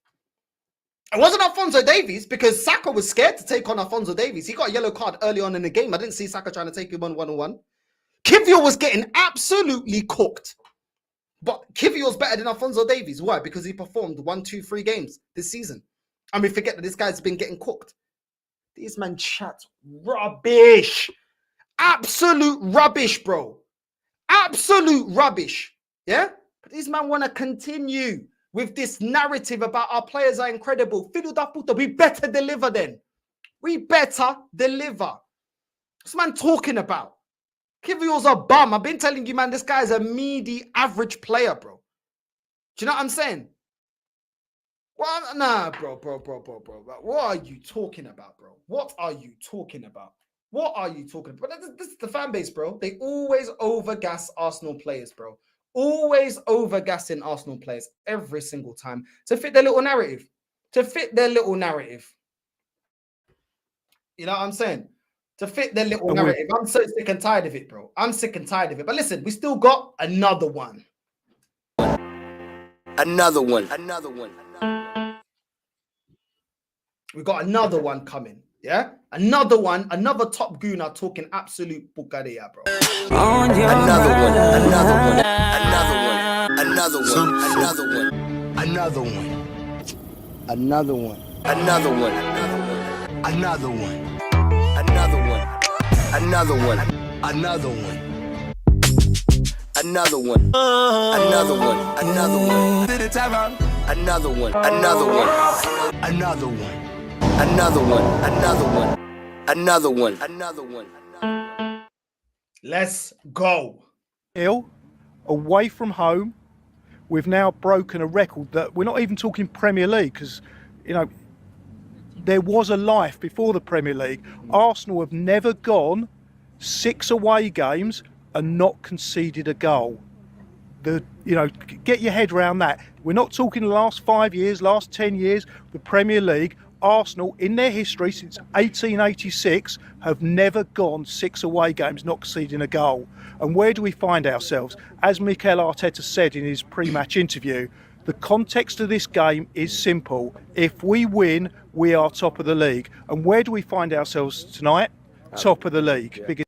It wasn't Alphonso Davies because Saka was scared to take on Alphonso Davies. He got a yellow card early on in the game. I didn't see Saka trying to take him on one-on-one. Kiwior was getting absolutely cooked. But Kiwior's better than Alphonso Davies. Why? Because he performed 1, 2, 3 games this season. And we forget that this guy's been getting cooked. These men chat rubbish. Absolute rubbish, bro. Absolute rubbish. Yeah? But these men want to continue with this narrative about our players are incredible. Filho da puta, we better deliver then. We better deliver. What's man talking about? Kiwior's a bum. I've been telling you, man, this guy's a meaty average player, bro. Do you know what I'm saying? Well, nah, bro. What are you talking about, bro? What are you talking about? What are you talking about? This is the fan base, bro. They always overgas Arsenal players, bro. Always overgassing Arsenal players every single time to fit their little narrative. To fit their little narrative. You know what I'm saying? To fit their little narrative. I'm so sick and tired of it, bro. I'm sick and tired of it. But listen, we still got another one. Another one. We got another one coming. Yeah? Another one. Another top gooner talking absolute bukaria, bro. Another one. Let's go. Away from home, we've now broken a record that we're not even talking Premier League because, you know, there was a life before the Premier League. Arsenal have never gone 6 away games and not conceded a goal. Get your head around that. We're not talking the last 5 years, last 10 years, the Premier League. Arsenal, in their history since 1886, have never gone 6 away games not conceding a goal. And where do we find ourselves? As Mikel Arteta said in his pre-match interview, the context of this game is simple. If we win, we are top of the league. And where do we find ourselves tonight? Top of the league. Yeah.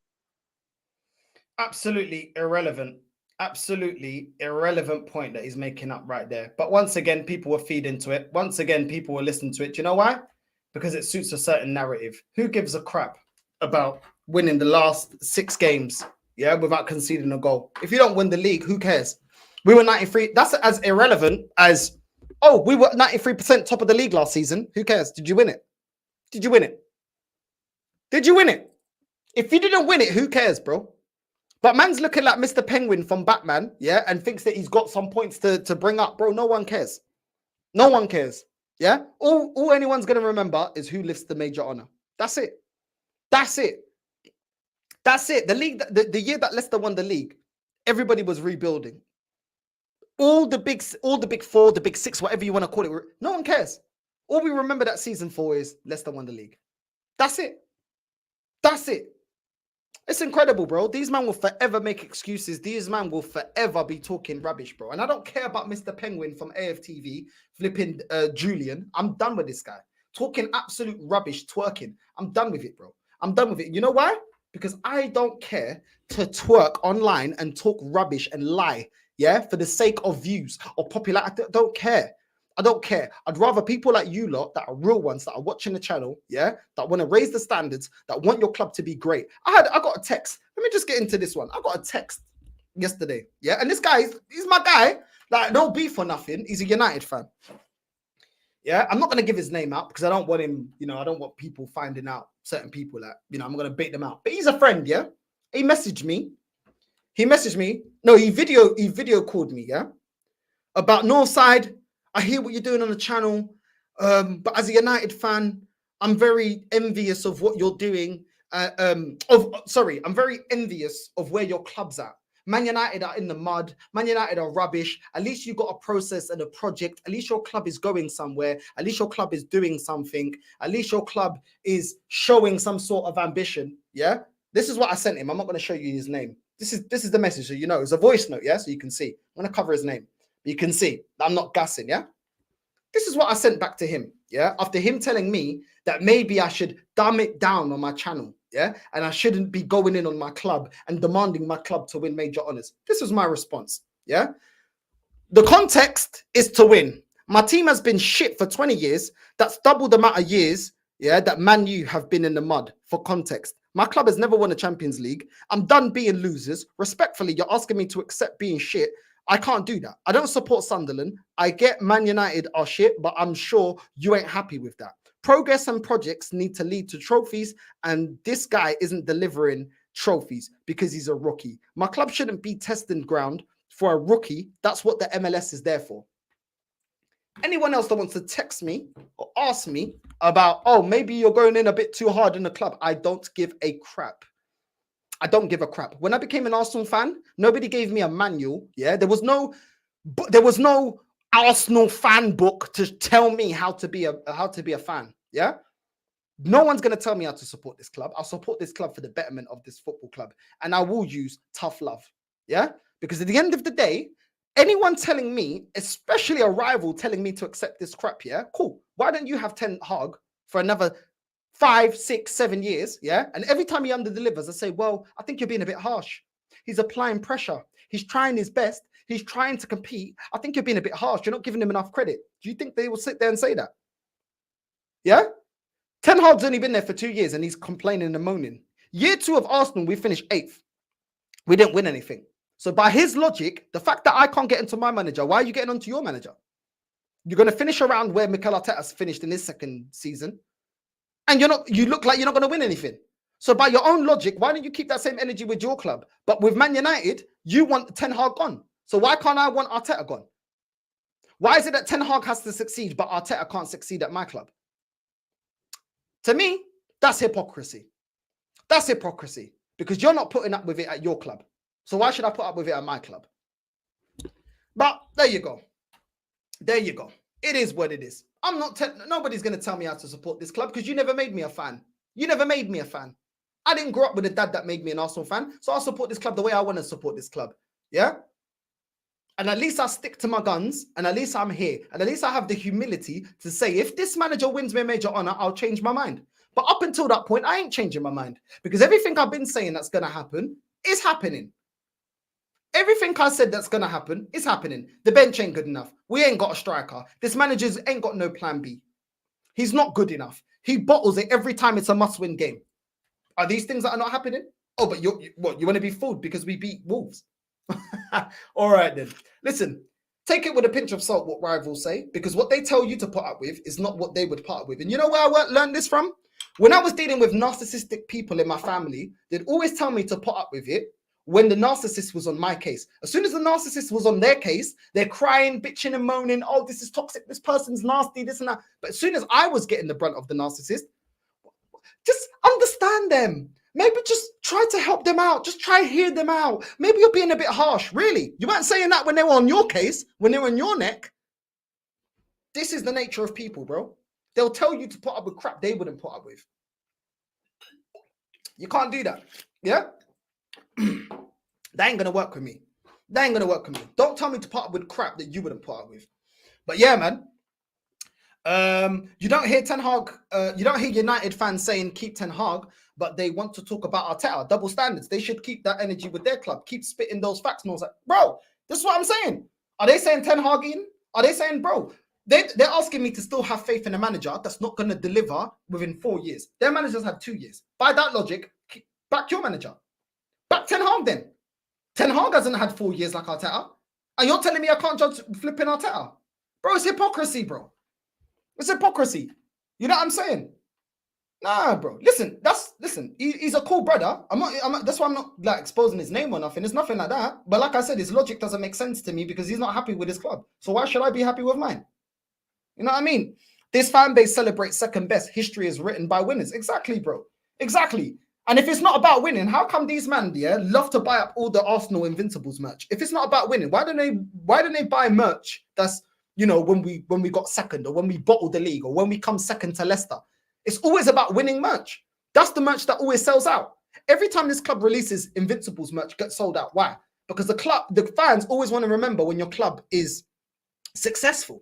Absolutely irrelevant. Absolutely irrelevant point that he's making up right there. But once again, people will feed into it. Once again, people will listen to it. Do you know why? Because it suits a certain narrative. Who gives a crap about winning the last 6 games, yeah, without conceding a goal? If you don't win the league, who cares? We were 93. That's as irrelevant as, oh, we were 93% top of the league last season. Who cares? Did you win it? Did you win it? Did you win it? If you didn't win it, who cares, bro? But man's looking like Mr. Penguin from Batman, yeah, and thinks that he's got some points to bring up. Bro, no one cares. No one cares, yeah? All anyone's going to remember is who lifts the major honor. That's it. That's it. That's it. The league, the year that Leicester won the league, everybody was rebuilding. All the big 4, the big 6, whatever you want to call it, no one cares. All we remember that season for is Leicester won the league. That's it. That's it. It's incredible, bro. These men will forever make excuses. These men will forever be talking rubbish, bro. And I don't care about Mr. Penguin from AFTV, flipping Julian. I'm done with this guy. Talking absolute rubbish, twerking. I'm done with it, bro. I'm done with it. You know why? Because I don't care to twerk online and talk rubbish and lie, yeah, for the sake of views or popularity. I don't care. I don't care. I'd rather people like you lot that are real ones that are watching the channel, yeah, that want to raise the standards, that want your club to be great. I got a text. Let me just get into this one. I got a text yesterday, yeah, and this guy, he's my guy. Like, no beef or nothing. He's a United fan. Yeah, I'm not going to give his name out because I don't want him, you know, I don't want people finding out, certain people that, you know, I'm going to bait them out. But he's a friend, yeah? He messaged me. No, he video called me, yeah? About Northside. I hear what you're doing on the channel, but as a United fan, I'm very envious of what you're doing. I'm very envious of where your club's at. Man United are in the mud. Man United are rubbish. At least you got a process and a project. At least your club is going somewhere. At least your club is doing something. At least your club is showing some sort of ambition. Yeah, this is what I sent him. I'm not going to show you his name. This is the message, so you know. It's a voice note, yeah, so you can see. I'm going to cover his name. You can see I'm not gassing, yeah? This is what I sent back to him, yeah? After him telling me that maybe I should dumb it down on my channel, yeah? And I shouldn't be going in on my club and demanding my club to win major honors. This was my response, yeah? The context is to win. My team has been shit for 20 years. That's double the amount of years, yeah, that Man U have been in the mud. For context, my club has never won a Champions League. I'm done being losers. Respectfully, you're asking me to accept being shit. I can't do that. I don't support Sunderland. I get Man United are shit, but I'm sure you ain't happy with that. Progress and projects need to lead to trophies, and this guy isn't delivering trophies because he's a rookie. My club shouldn't be testing ground for a rookie. That's what the MLS is there for. Anyone else that wants to text me or ask me about, oh, maybe you're going in a bit too hard in the club, I don't give a crap. I don't give a crap. When I became an Arsenal fan, nobody gave me a manual. Yeah, there was no Arsenal fan book to tell me how to be a fan. Yeah, no one's gonna tell me how to support this club. I'll support this club for the betterment of this football club, and I will use tough love. Yeah, because at the end of the day, anyone telling me, especially a rival, telling me to accept this crap, yeah, cool. Why don't you have Ten Hag for another 5, 6, 7 years, yeah? And every time he underdelivers, I say, well, I think you're being a bit harsh. He's applying pressure. He's trying his best. He's trying to compete. I think you're being a bit harsh. You're not giving him enough credit. Do you think they will sit there and say that? Yeah? Ten Hag's only been there for 2 years and he's complaining and moaning. Year 2 of Arsenal, we finished 8th. We didn't win anything. So by his logic, the fact that I can't get into my manager, why are you getting onto your manager? You're going to finish around where Mikel Arteta's finished in his second season. And you look like you're not going to win anything. So by your own logic, why don't you keep that same energy with your club? But with Man United, you want Ten Hag gone. So why can't I want Arteta gone? Why is it that Ten Hag has to succeed, but Arteta can't succeed at my club? To me, that's hypocrisy. That's hypocrisy. Because you're not putting up with it at your club. So why should I put up with it at my club? But there you go. There you go. It is what it is. I'm not. Nobody's gonna tell me how to support this club because you never made me a fan. You never made me a fan. I didn't grow up with a dad that made me an Arsenal fan, so I'll support this club the way I want to support this club. Yeah. And at least I stick to my guns, and at least I'm here, and at least I have the humility to say, if this manager wins me a major honor, I'll change my mind. But up until that point, I ain't changing my mind because everything I've been saying that's gonna happen is happening. Everything I said that's going to happen is happening. The bench ain't good enough. We ain't got a striker. This manager ain't got no plan B. He's not good enough. He bottles it every time it's a must-win game. Are these things that are not happening? Oh, but you want to be fooled because we beat Wolves? All right, then. Listen, take it with a pinch of salt what rivals say, because what they tell you to put up with is not what they would put up with. And you know where I learned this from? When I was dealing with narcissistic people in my family, they'd always tell me to put up with it when the narcissist was on my case. As soon as the narcissist was on their case, they're crying, bitching and moaning, oh, this is toxic, this person's nasty, this and that. But as soon as I was getting the brunt of the narcissist, just understand them. Maybe just try to help them out. Just try to hear them out. Maybe you're being a bit harsh. Really? You weren't saying that when they were on your case, when they were on your neck. This is the nature of people, bro. They'll tell you to put up with crap they wouldn't put up with. You can't do that. Yeah? That ain't gonna work with me. That ain't gonna work with me. Don't tell me to put up with crap that you wouldn't put up with. But yeah, man. You don't hear Ten Hag, you don't hear United fans saying keep Ten Hag, but they want to talk about Arteta, double standards. They should keep that energy with their club, keep spitting those facts. And I was like, bro, this is what I'm saying. Are they saying Ten Hag in? Are they saying, bro, they're asking me to still have faith in a manager that's not going to deliver within 4 years? Their managers had 2 years. By that logic, back your manager. Back Ten Hag then. Ten Hag hasn't had 4 years like Arteta. And you're telling me I can't judge flipping Arteta? Bro, it's hypocrisy, bro. It's hypocrisy. You know what I'm saying? Nah, bro. Listen, he's a cool brother. I'm not, that's why I'm not like exposing his name or nothing. It's nothing like that. But like I said, his logic doesn't make sense to me because he's not happy with his club. So why should I be happy with mine? You know what I mean? This fan base celebrates second best. History is written by winners. Exactly, bro. Exactly. And if it's not about winning, how come these men, love to buy up all the Arsenal Invincibles merch? If it's not about winning, why don't they buy merch that's, you know, when we got second or when we bottled the league or when we come second to Leicester? It's always about winning merch. That's the merch that always sells out. Every time this club releases Invincibles merch, gets sold out. Why? Because the fans always want to remember when your club is successful.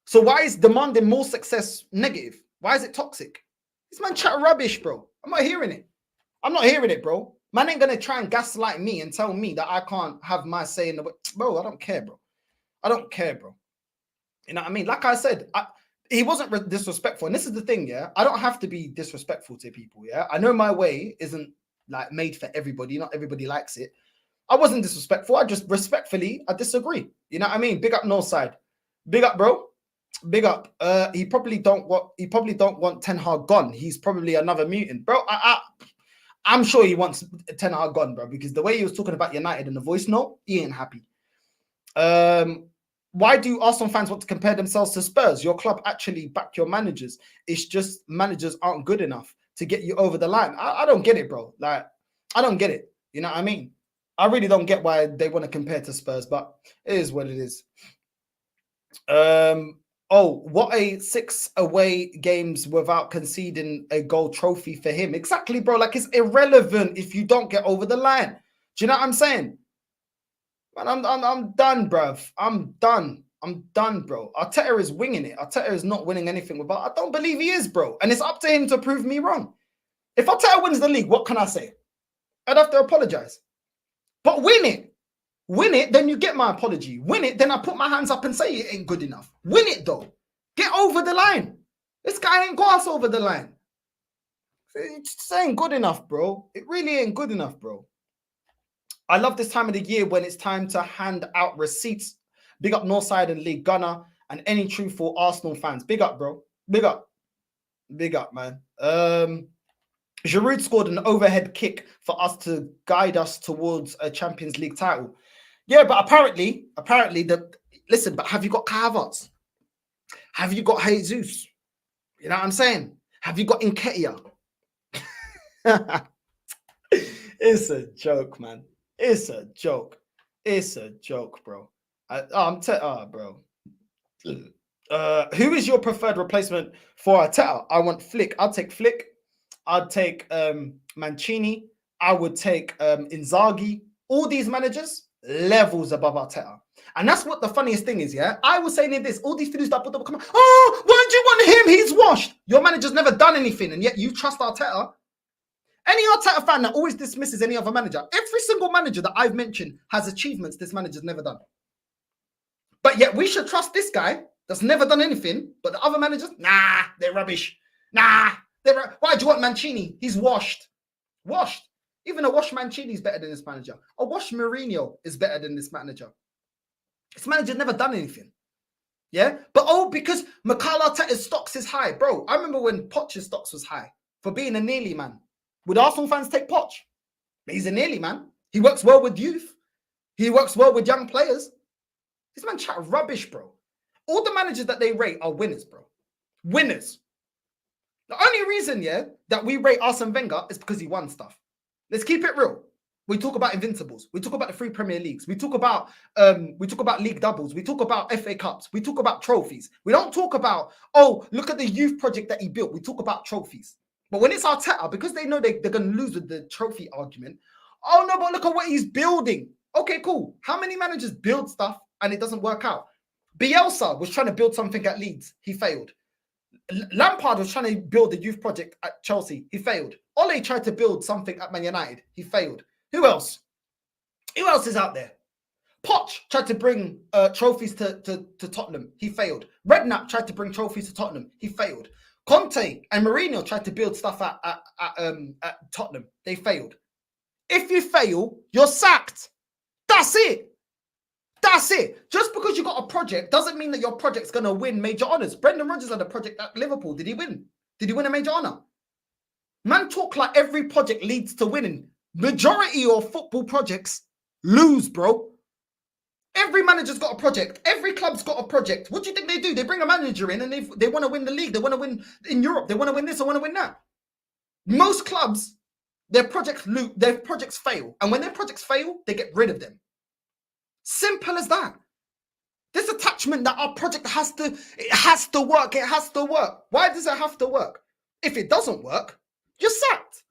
So why is demanding more success negative? Why is it toxic? This man chat rubbish, bro. I'm not hearing it. I'm not hearing it, bro. Man ain't gonna try and gaslight me and tell me that I can't have my say in the way. Bro, I don't care, bro. I don't care, bro. You know what I mean? Like I said, he wasn't disrespectful. And this is the thing, yeah? I don't have to be disrespectful to people, yeah? I know my way isn't like made for everybody. Not everybody likes it. I wasn't disrespectful. I just respectfully, I disagree. You know what I mean? Big up Northside. Big up, bro. Big up. He probably don't want Ten Hag gone. He's probably another mutant. Bro, I'm sure he wants Ten Hag gone, bro, because the way he was talking about United in the voice note, he ain't happy. Why do Arsenal fans want to compare themselves to Spurs? Your club actually back your managers. It's just managers aren't good enough to get you over the line. I don't get it, bro. Like, I don't get it. You know what I mean? I really don't get why they want to compare to Spurs, but it is what it is. Oh, what a 6 away games without conceding a goal trophy for him. Exactly, bro. Like, it's irrelevant if you don't get over the line. Do you know what I'm saying? Man, I'm done, bruv. I'm done, bro. Arteta is winging it. Arteta is not winning anything without. I don't believe he is, bro. And it's up to him to prove me wrong. If Arteta wins the league, what can I say? I'd have to apologize. But win it. Win it, then you get my apology. Win it, then I put my hands up and say it ain't good enough. Win it, though. Get over the line. This guy ain't got us over the line. It just ain't good enough, bro. It really ain't good enough, bro. I love this time of the year when it's time to hand out receipts. Big up Northside and League Gunner and any truthful Arsenal fans. Big up, bro. Big up. Big up, man. Giroud scored an overhead kick for us to guide us towards a Champions League title. Yeah, but apparently, listen, but have you got Kai Havertz? Have you got Jesus? You know what I'm saying? Have you got Nketiah? It's a joke, man. It's a joke. It's a joke, bro. Bro. Who is your preferred replacement for Arteta? I want Flick. I'd take Flick. I'd take Mancini. I would take Inzaghi. All these managers, levels above Arteta. And that's what the funniest thing is, yeah? I was saying in this, all these videos that put up, come on, oh, why do you want him? He's washed. Your manager's never done anything, and yet you trust Arteta. Any Arteta fan that always dismisses any other manager, every single manager that I've mentioned has achievements this manager's never done. But yet we should trust this guy that's never done anything, but the other managers, nah, they're rubbish. Nah, why do you want Mancini? He's washed. Washed. Even a washed Mancini is better than this manager. A washed Mourinho is better than this manager. This manager's never done anything. Yeah? But because Mikel Arteta's stocks is high. Bro, I remember when Poch's stocks was high for being a nearly man. Would Arsenal fans take Poch? He's a nearly man. He works well with youth. He works well with young players. This man chat rubbish, bro. All the managers that they rate are winners, bro. Winners. The only reason, yeah, that we rate Arsene Wenger is because he won stuff. Let's keep it real. We talk about invincibles. We talk about the 3 Premier Leagues. We talk about league doubles. We talk about FA Cups. We talk about trophies. We don't talk about, oh, look at the youth project that he built. We talk about trophies. But when it's Arteta, because they know they're going to lose with the trophy argument, oh no, but look at what he's building. Okay, cool. How many managers build stuff and it doesn't work out? Bielsa was trying to build something at Leeds. He failed. Lampard was trying to build a youth project at Chelsea. He failed. Ole tried to build something at Man United. He failed. Who else? Who else is out there? Poch tried to bring trophies to Tottenham. He failed. Redknapp tried to bring trophies to Tottenham. He failed. Conte and Mourinho tried to build stuff at Tottenham. They failed. If you fail, you're sacked. That's it. That's it. Just because you got a project doesn't mean that your project's going to win major honours. Brendan Rodgers had a project at Liverpool. Did he win? Did he win a major honour? Man talk like every project leads to winning. Majority of football projects lose, bro. Every manager's got a project. Every club's got a project. What do you think they do? They bring a manager in and they want to win the league. They want to win in Europe. They want to win this. They want to win that. Most clubs, their projects fail. And when their projects fail, they get rid of them. Simple as that. This attachment that our project has to work. It has to work. Why does it have to work? If it doesn't work, you're sacked.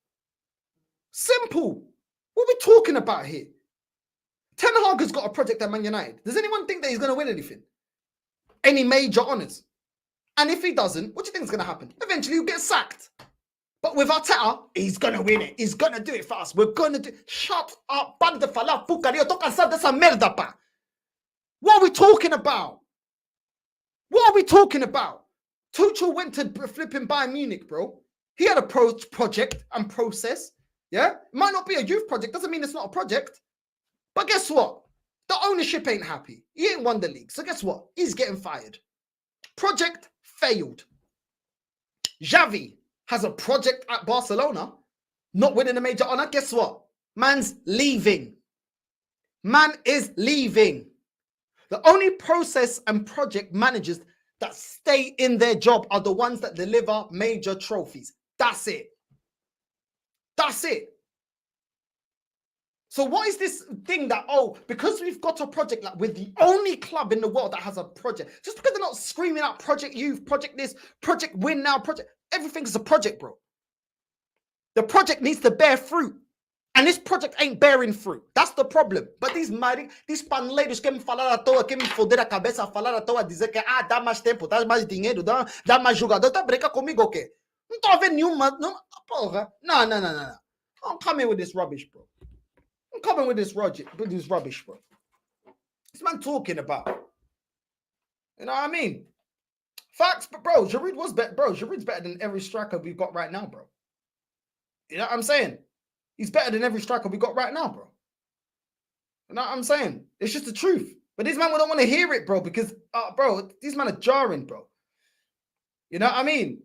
Simple. What are we talking about here? Ten Hag has got a project at Man United. Does anyone think that he's going to win anything? Any major honours? And if he doesn't, what do you think is going to happen? Eventually he'll get sacked. But with Arteta, he's going to win it. He's going to do it fast. We're going to do... Shut up. Bande fala puca. Eu tô cansado dessa merda, pá. What are we talking about? What are we talking about? Tuchel went to flipping Bayern Munich, bro. He had a project and process. Yeah? It might not be a youth project. Doesn't mean it's not a project. But guess what? The ownership ain't happy. He ain't won the league. So guess what? He's getting fired. Project failed. Xavi has a project at Barcelona, not winning a major honor. Guess what? Man's leaving. Man is leaving. The only process and project managers that stay in their job are the ones that deliver major trophies. That's it. That's it. So what is this thing that, oh, because we've got a project, like we're the only club in the world that has a project, just because they're not screaming out project youth, project this, project win now, project, everything is a project, bro. The project needs to bear fruit. And this project ain't bearing fruit. That's the problem. But these panleiros querem falar à toa, querem foder a cabeça, falar à toa, dizer que dá mais tempo, dá mais dinheiro, dá mais jogador. Tá brinca comigo o quê? Não tô vendo nenhuma, não, porra. No. I'm coming with this rubbish, bro. I'm coming with this rubbish, bro. This man talking about. You know what I mean? Facts, but bro, Giroud was better. Bro, Giroud's better than every striker we've got right now, bro. You know what I'm saying? He's better than every striker we got right now, bro. You know what I'm saying? It's just the truth. But these men don't want to hear it, bro, because, bro, these men are jarring, bro. You know what I mean?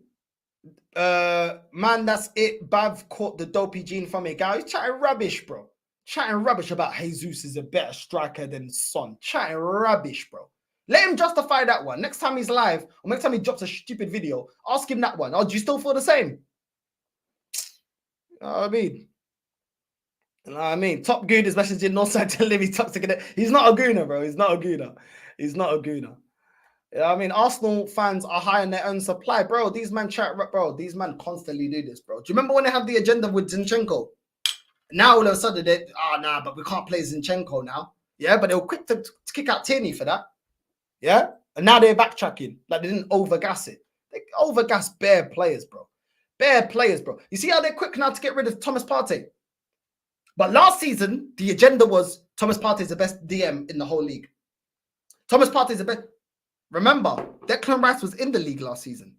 Man, that's it. Bav caught the dopey gene from a guy. He's chatting rubbish, bro. Chatting rubbish about Jesus is a better striker than Son. Chatting rubbish, bro. Let him justify that one. Next time he's live, or next time he drops a stupid video, ask him that one. Oh, do you still feel the same? You know what I mean? You know what I mean? Top Goon is messaging Northside telling him he's toxic. He's not a gooner, bro. He's not a gooner. He's not a gooner. You know what I mean? Arsenal fans are high on their own supply, bro. These men these men constantly do this, bro. Do you remember when they had the agenda with Zinchenko? Now all of a sudden they, but we can't play Zinchenko now. Yeah, but they were quick to kick out Tierney for that. Yeah, and now they're backtracking. Like they didn't overgas it. They overgas bare players, bro. Bare players, bro. You see how they're quick now to get rid of Thomas Partey? But last season, the agenda was Thomas Partey is the best DM in the whole league. Thomas Partey is the best. Remember, Declan Rice was in the league last season.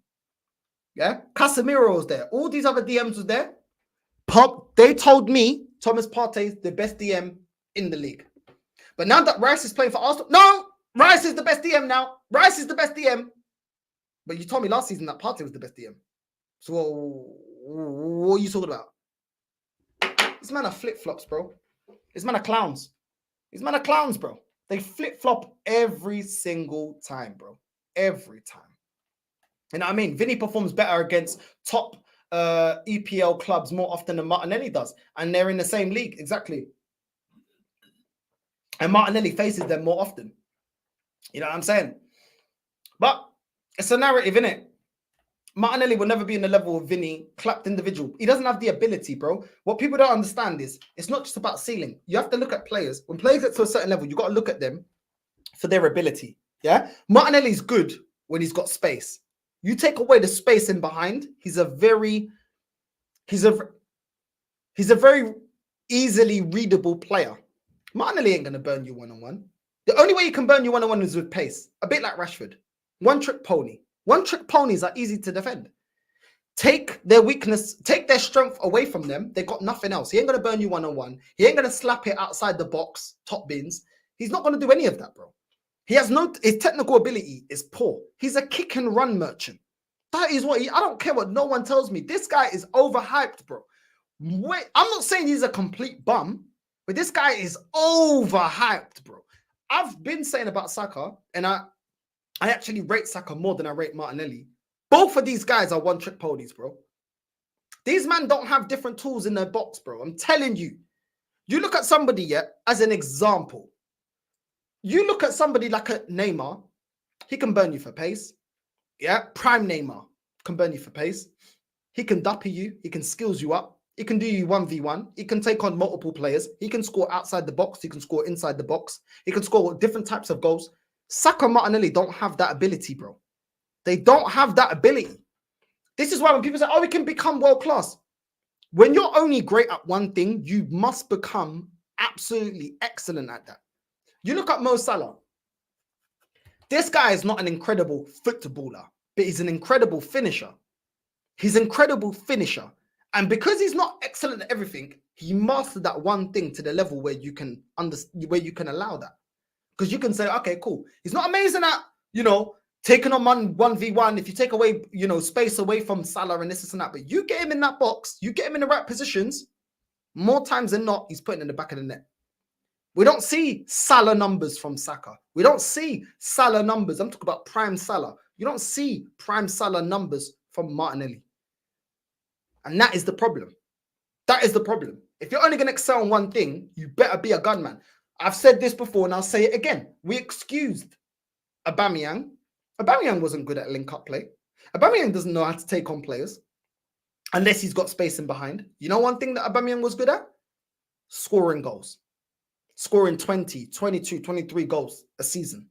Yeah, Casemiro was there. All these other DMs was there. They told me Thomas Partey is the best DM in the league. But now that Rice is playing for Arsenal, no, Rice is the best DM now. Rice is the best DM. But you told me last season that Partey was the best DM. So what are you talking about? This man are flip-flops, bro. This man are clowns. These man are clowns, bro. They flip-flop every single time, bro. Every time. You know what I mean? Vinnie performs better against top EPL clubs more often than Martinelli does. And they're in the same league, exactly. And Martinelli faces them more often. You know what I'm saying? But it's a narrative, innit? Martinelli will never be in the level of Vinnie, clapped individual. He doesn't have the ability, bro. What people don't understand is it's not just about ceiling. You have to look at players. When players get to a certain level, you got to look at them for their ability. Yeah? Martinelli's good when he's got space. You take away the space in behind, he's a very easily readable player. Martinelli ain't going to burn you one-on-one. The only way you can burn you one-on-one is with pace. A bit like Rashford. One-trick pony. One-trick ponies are easy to defend. Take their weakness, take their strength away from them. They got nothing else. He ain't going to burn you one-on-one. He ain't going to slap it outside the box, top bins. He's not going to do any of that, bro. He has his technical ability is poor. He's a kick and run merchant. That is what I don't care what no one tells me. This guy is overhyped, bro. Wait, I'm not saying he's a complete bum, but this guy is overhyped, bro. I've been saying about Saka, and I actually rate Saka more than I rate Martinelli. Both of these guys are one-trick ponies, bro. These men don't have different tools in their box, bro. I'm telling you. You look at somebody, as an example. You look at somebody like a Neymar. He can burn you for pace. Yeah, prime Neymar can burn you for pace. He can duppy you. He can skills you up. He can do you 1v1. He can take on multiple players. He can score outside the box. He can score inside the box. He can score different types of goals. Saka and Martinelli don't have that ability, bro. They don't have that ability. This is why when people say, oh, we can become world-class. When you're only great at one thing, you must become absolutely excellent at that. You look at Mo Salah. This guy is not an incredible footballer, but he's an incredible finisher. He's an incredible finisher. And because he's not excellent at everything, he mastered that one thing to the level where you can allow that. Because you can say, okay, cool. He's not amazing at, taking on 1v1. If you take away, space away from Salah and this and that, but you get him in that box, you get him in the right positions, more times than not, he's putting in the back of the net. We don't see Salah numbers from Saka. We don't see Salah numbers. I'm talking about prime Salah. You don't see prime Salah numbers from Martinelli. And that is the problem. That is the problem. If you're only going to excel in one thing, you better be a gunman. I've said this before and I'll say it again. We excused Aubameyang. Aubameyang wasn't good at link-up play. Aubameyang doesn't know how to take on players unless he's got space in behind. You know one thing that Aubameyang was good at? Scoring goals. Scoring 20, 22, 23 goals a season.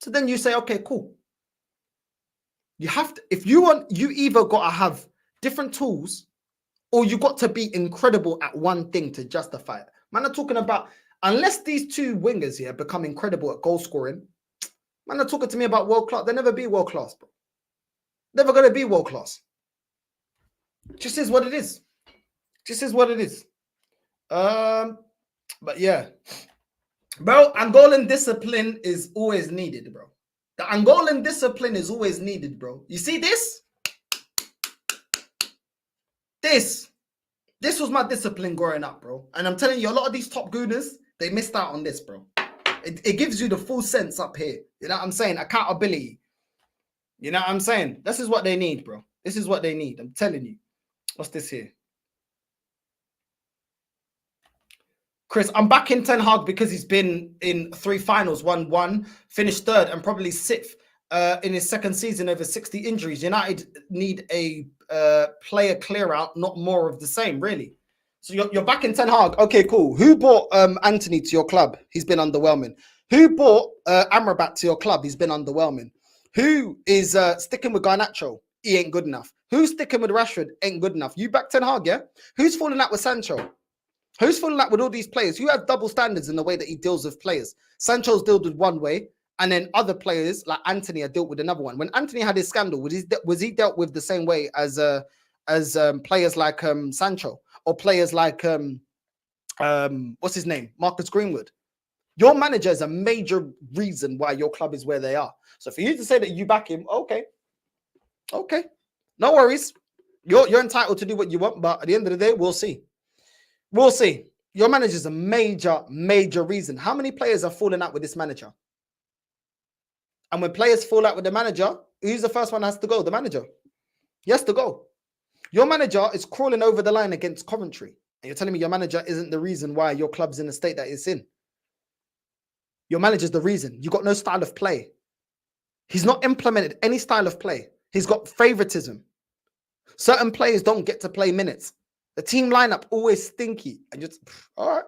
So then you say, okay, cool. You have to, if you want, you either got to have different tools or you got to be incredible at one thing to justify it. Man, I'm talking about, unless these two wingers here become incredible at goal scoring, man, they're talking to me about world class. They'll never be world class, bro. Never going to be world class. Just is what it is. Just is what it is. But yeah, bro, Angolan discipline is always needed, bro. The Angolan discipline is always needed, bro. You see this? This was my discipline growing up, bro. And I'm telling you, a lot of these top gooners, they missed out on this, bro. It gives you the full sense up here. You know what I'm saying? Accountability. You know what I'm saying? This is what they need, bro. This is what they need. I'm telling you. What's this here? Chris, I'm back in Ten Hag because he's been in 3 finals, won 1, finished 3rd, and probably 6th in his second season over 60 injuries. United need a player clear out, not more of the same, really. So you're back in Ten Hag. Okay, cool. Who bought Anthony to your club? He's been underwhelming. Who bought Amrabat to your club? He's been underwhelming. Who is sticking with Garnacho? He ain't good enough. Who's sticking with Rashford? Ain't good enough. You back Ten Hag, yeah? Who's falling out with Sancho? Who's falling out with all these players? Who have double standards in the way that he deals with players? Sancho's dealt with one way, and then other players like Anthony are dealt with another one. When Anthony had his scandal, was he dealt with the same way as players like Sancho or players like what's his name, Marcus Greenwood? Your manager is a major reason why your club is where they are. So for you to say that you back him, okay, no worries. You're entitled to do what you want, but at the end of the day, we'll see. We'll see. Your manager is a major reason. How many players are falling out with this manager? And when players fall out with the manager, who's the first one that has to go? The manager. He has to go. Your manager is crawling over the line against Coventry. And you're telling me your manager isn't the reason why your club's in the state that it's in. Your manager's the reason. You got no style of play. He's not implemented any style of play. He's got favoritism. Certain players don't get to play minutes. The team lineup always stinky. And just, all right.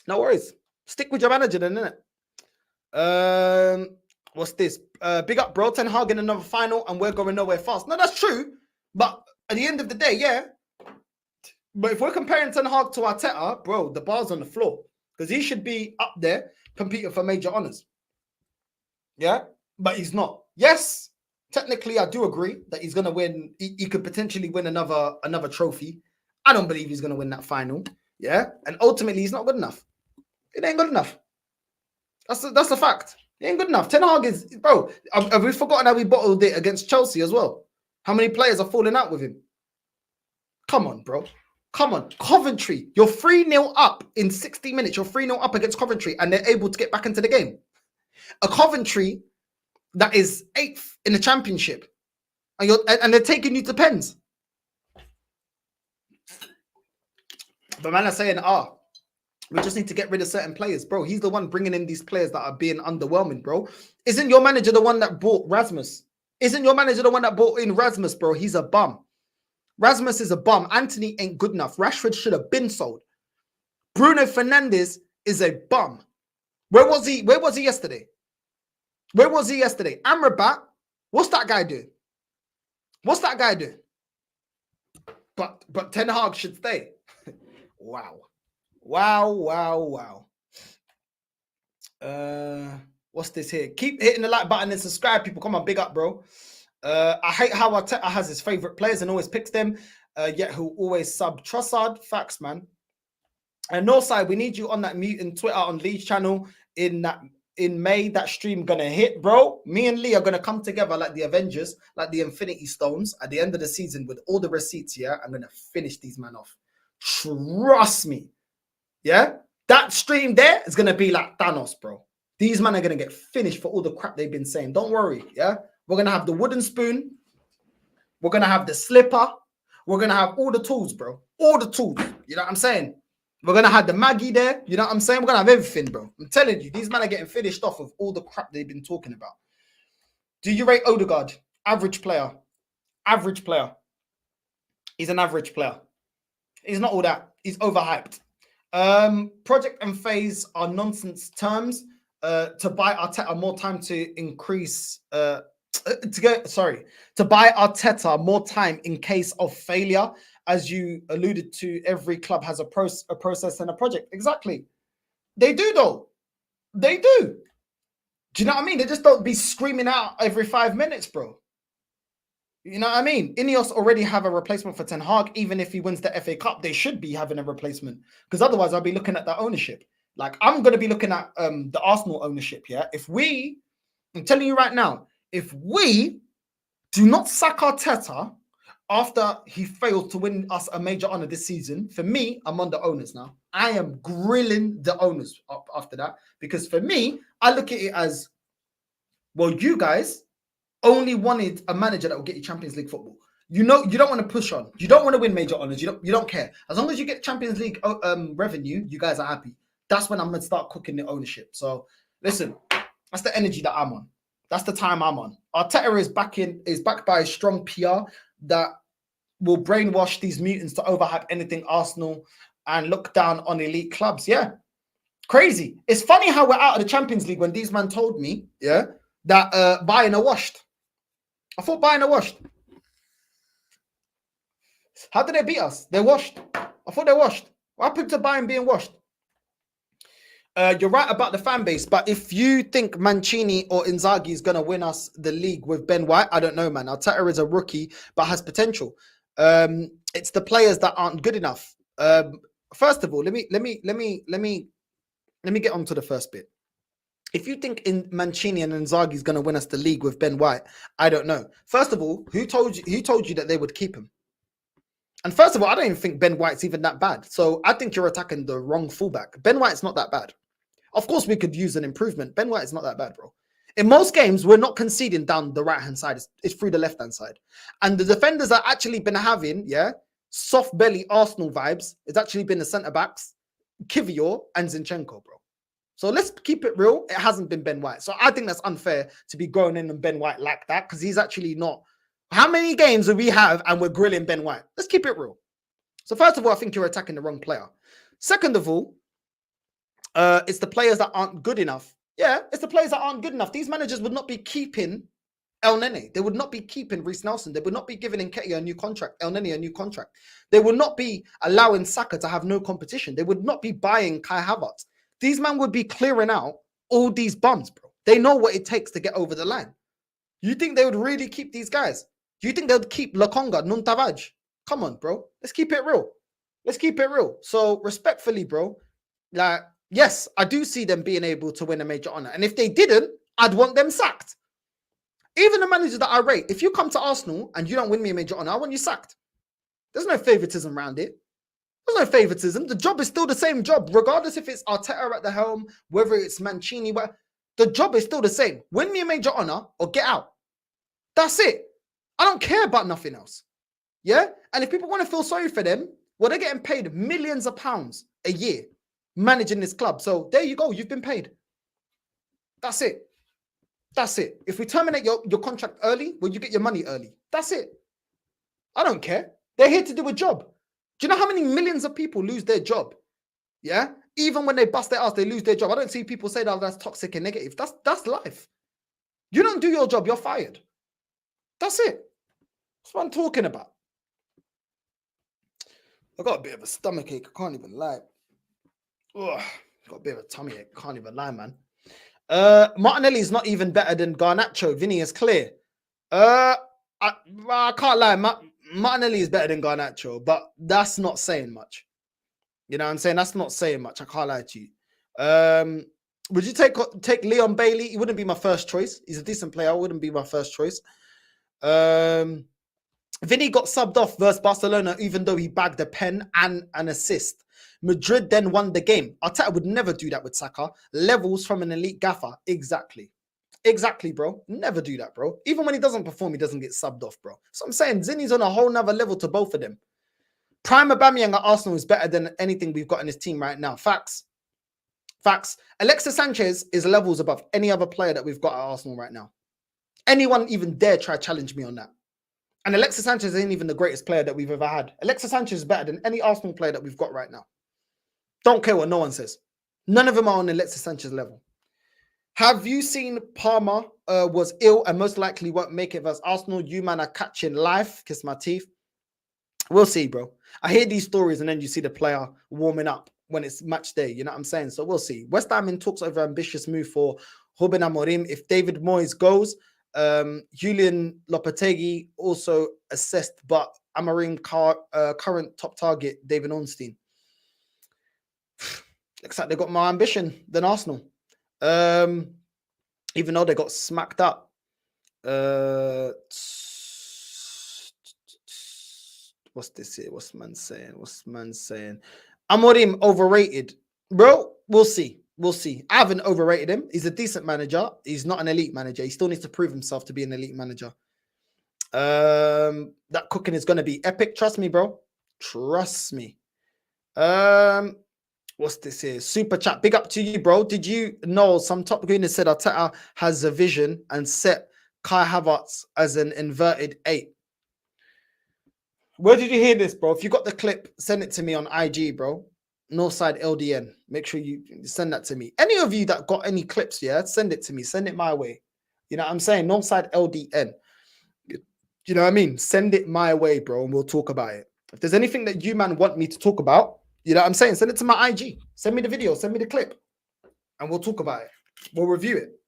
No worries. Stick with your manager then, innit? What's this? Big up, bro. Ten Hag in another final and we're going nowhere fast. No, that's true. But at the end of the day, yeah. But if we're comparing Ten Hag to Arteta, bro, the bar's on the floor. Because he should be up there competing for major honours. Yeah? But he's not. Yes, technically, I do agree that he's going to win. He could potentially win another trophy. I don't believe he's going to win that final. Yeah? And ultimately, he's not good enough. It ain't good enough. That's a fact. It ain't good enough. Ten Hag is, bro, have we forgotten how we bottled it against Chelsea as well? How many players are falling out with him? Come on, bro. Come on. Coventry, you're 3-0 up in 60 minutes. You're 3-0 up against Coventry and they're able to get back into the game. A Coventry that is 8th in the championship. And they're taking you to pens. But man are saying, we just need to get rid of certain players. Bro, he's the one bringing in these players that are being underwhelming, bro. Isn't your manager the one that bought Rasmus? Isn't your manager the one that bought in Rasmus, bro? He's a bum. Rasmus is a bum. Anthony ain't good enough. Rashford should have been sold. Bruno Fernandes is a bum. Where was he? Where was he yesterday? Where was he yesterday? Amrabat, what's that guy doing? What's that guy doing? But Ten Hag should stay. Wow. What's this here? Keep hitting the like button and subscribe, people. Come on, big up, bro. I hate how Arteta has his favorite players and always picks them, yet he'll always sub Trossard. Facts, man. And Northside, we need you on that mutant Twitter on Lee's channel in May. That stream gonna hit, bro. Me and Lee are gonna come together like the Avengers, like the Infinity Stones at the end of the season with all the receipts. Yeah, I'm gonna finish these men off. Trust me. Yeah, that stream there is gonna be like Thanos, bro. These men are gonna get finished for all the crap they've been saying. Don't worry. Yeah, we're gonna have the wooden spoon. We're gonna have the slipper. We're gonna have all the tools, bro. All the tools. You know what I'm saying? We're going to have the Maggie there. You know what I'm saying? We're going to have everything, bro. I'm telling you, these men are getting finished off of all the crap they've been talking about. Do you rate Odegaard? Average player. Average player. He's an average player. He's not all that. He's overhyped. Project and phase are nonsense terms. To buy Arteta more time to increase... to buy Arteta more time in case of failure. As you alluded to, every club has a process and a project. Exactly. They do, though. They do. Do you know what I mean? They just don't be screaming out every 5 minutes, bro. You know what I mean? Ineos already have a replacement for Ten Hag. Even if he wins the FA Cup, they should be having a replacement. Because otherwise, I'll be looking at the ownership. Like, I'm going to be looking at the Arsenal ownership, yeah? I'm telling you right now, if we do not sack Arteta after he failed to win us a major honor this season, for me, I'm on the owners now. I am grilling the owners up after that. Because for me, I look at it as, well, you guys only wanted a manager that will get you Champions League football. You know, you don't want to push on. You don't want to win major honors. You don't care. As long as you get Champions League revenue, you guys are happy. That's when I'm going to start cooking the ownership. So, listen, that's the energy that I'm on. That's the time I'm on. Arteta is backed by a strong PR that will brainwash these mutants to overhype anything Arsenal and look down on elite clubs. Yeah. Crazy. It's funny how we're out of the Champions League when these men told me, yeah, that Bayern are washed. I thought Bayern are washed. How did they beat us? They're washed. I thought they're washed. What happened to Bayern being washed? You're right about the fan base, but if you think Mancini or Inzaghi is going to win us the league with Ben White, I don't know, man. Arteta is a rookie, but has potential. It's the players that aren't good enough. First of all, let me get on to the first bit. If you think Mancini and Inzaghi is going to win us the league with Ben White, I don't know. First of all, who told you that they would keep him? And first of all, I don't even think Ben White's even that bad. So I think you're attacking the wrong fullback. Ben White's not that bad. Of course, we could use an improvement. Ben White is not that bad, bro. In most games, we're not conceding down the right-hand side. It's through the left-hand side. And the defenders that actually been having, soft belly Arsenal vibes, it's actually been the centre-backs, Kiwior and Zinchenko, bro. So let's keep it real. It hasn't been Ben White. So I think that's unfair to be going in on Ben White like that because he's actually not. How many games do we have and we're grilling Ben White? Let's keep it real. So first of all, I think you're attacking the wrong player. Second of all, it's the players that aren't good enough. Yeah, it's the players that aren't good enough. These managers would not be keeping El Nene. They would not be keeping Reece Nelson. They would not be giving Nketiah a new contract, El Nene a new contract. They would not be allowing Saka to have no competition. They would not be buying Kai Havertz. These men would be clearing out all these bums, bro. They know what it takes to get over the line. You think they would really keep these guys? Do you think they would keep Lokonga, Nuntavaj? Come on, bro. Let's keep it real. Let's keep it real. So respectfully, bro, like, yes, I do see them being able to win a major honor. And if they didn't, I'd want them sacked. Even the managers that I rate, if you come to Arsenal and you don't win me a major honor, I want you sacked. There's no favoritism around it. There's no favoritism. The job is still the same job, regardless if it's Arteta at the helm, whether it's Mancini. The job is still the same. Win me a major honor or get out. That's it. I don't care about nothing else. Yeah? And if people want to feel sorry for them, well, they're getting paid millions of pounds a year managing this club. So there you go. You've been paid. That's it. That's it. If we terminate your contract early, well, you get your money early. That's it. I don't care. They're here to do a job. Do you know how many millions of people lose their job? Yeah? Even when they bust their ass, they lose their job. I don't see people say that that's toxic and negative. That's life. You don't do your job, you're fired. That's it. That's what I'm talking about. I got a bit of a stomach ache. I can't even lie. Ugh, got a bit of a tummy ache. Can't even lie, man. Martinelli is not even better than Garnacho. Vinnie is clear. I can't lie. Martinelli is better than Garnacho, but that's not saying much. You know what I'm saying? That's not saying much. I can't lie to you. Would you take Leon Bailey? He wouldn't be my first choice. He's a decent player. Wouldn't be my first choice. Vinnie got subbed off versus Barcelona, even though he bagged a pen and an assist. Madrid then won the game. Arteta would never do that with Saka. Levels from an elite gaffer. Exactly. Exactly, bro. Never do that, bro. Even when he doesn't perform, he doesn't get subbed off, bro. So I'm saying Zinni's on a whole nother level to both of them. Prime Aubameyang at Arsenal is better than anything we've got in this team right now. Facts. Facts. Alexis Sanchez is levels above any other player that we've got at Arsenal right now. Anyone even dare try to challenge me on that? And Alexis Sanchez ain't even the greatest player that we've ever had. Alexis Sanchez is better than any Arsenal player that we've got right now. Don't care what no one says. None of them are on Alexis Sanchez level. Have you seen Palmer was ill and most likely won't make it versus Arsenal? You man are catching life. Kiss my teeth. We'll see, bro. I hear these stories and then you see the player warming up when it's match day. You know what I'm saying? So we'll see. West Ham in talks over ambitious move for Ruben Amorim. If David Moyes goes, Julian Lopetegui also assessed, but Amorim current top target, David Ornstein. Looks like they got more ambition than Arsenal. Even though they got smacked up. What's this here? What's man saying? What's man saying? Amorim overrated. Bro, we'll see. We'll see. I haven't overrated him. He's a decent manager. He's not an elite manager. He still needs to prove himself to be an elite manager. That cooking is going to be epic. Trust me, bro. Trust me. What's this here? Super chat. Big up to you, bro. Did you know some top greeners said Arteta has a vision and set Kai Havertz as an inverted 8? Where did you hear this, bro? If you got the clip, send it to me on IG, bro. NorthsideLDN. Make sure you send that to me. Any of you that got any clips, yeah, send it to me. Send it my way. You know what I'm saying? NorthsideLDN. You know what I mean? Send it my way, bro, and we'll talk about it. If there's anything that you, man, want me to talk about, you know what I'm saying? Send it to my IG. Send me the video. Send me the clip. And we'll talk about it. We'll review it.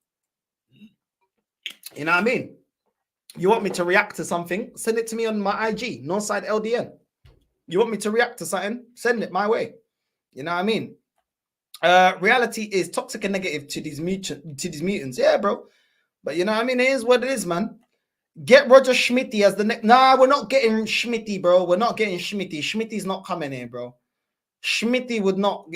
You know what I mean? You want me to react to something? Send it to me on my IG, NorthsideLDN. You want me to react to something? Send it my way. You know what I mean? Reality is toxic and negative to these mutants. Yeah, bro. But you know what I mean? It is what it is, man. Get Roger Schmitty as the next. Nah, we're not getting Schmitty, bro. We're not getting Schmitty. Schmitty's not coming here, bro. Schmitty would not.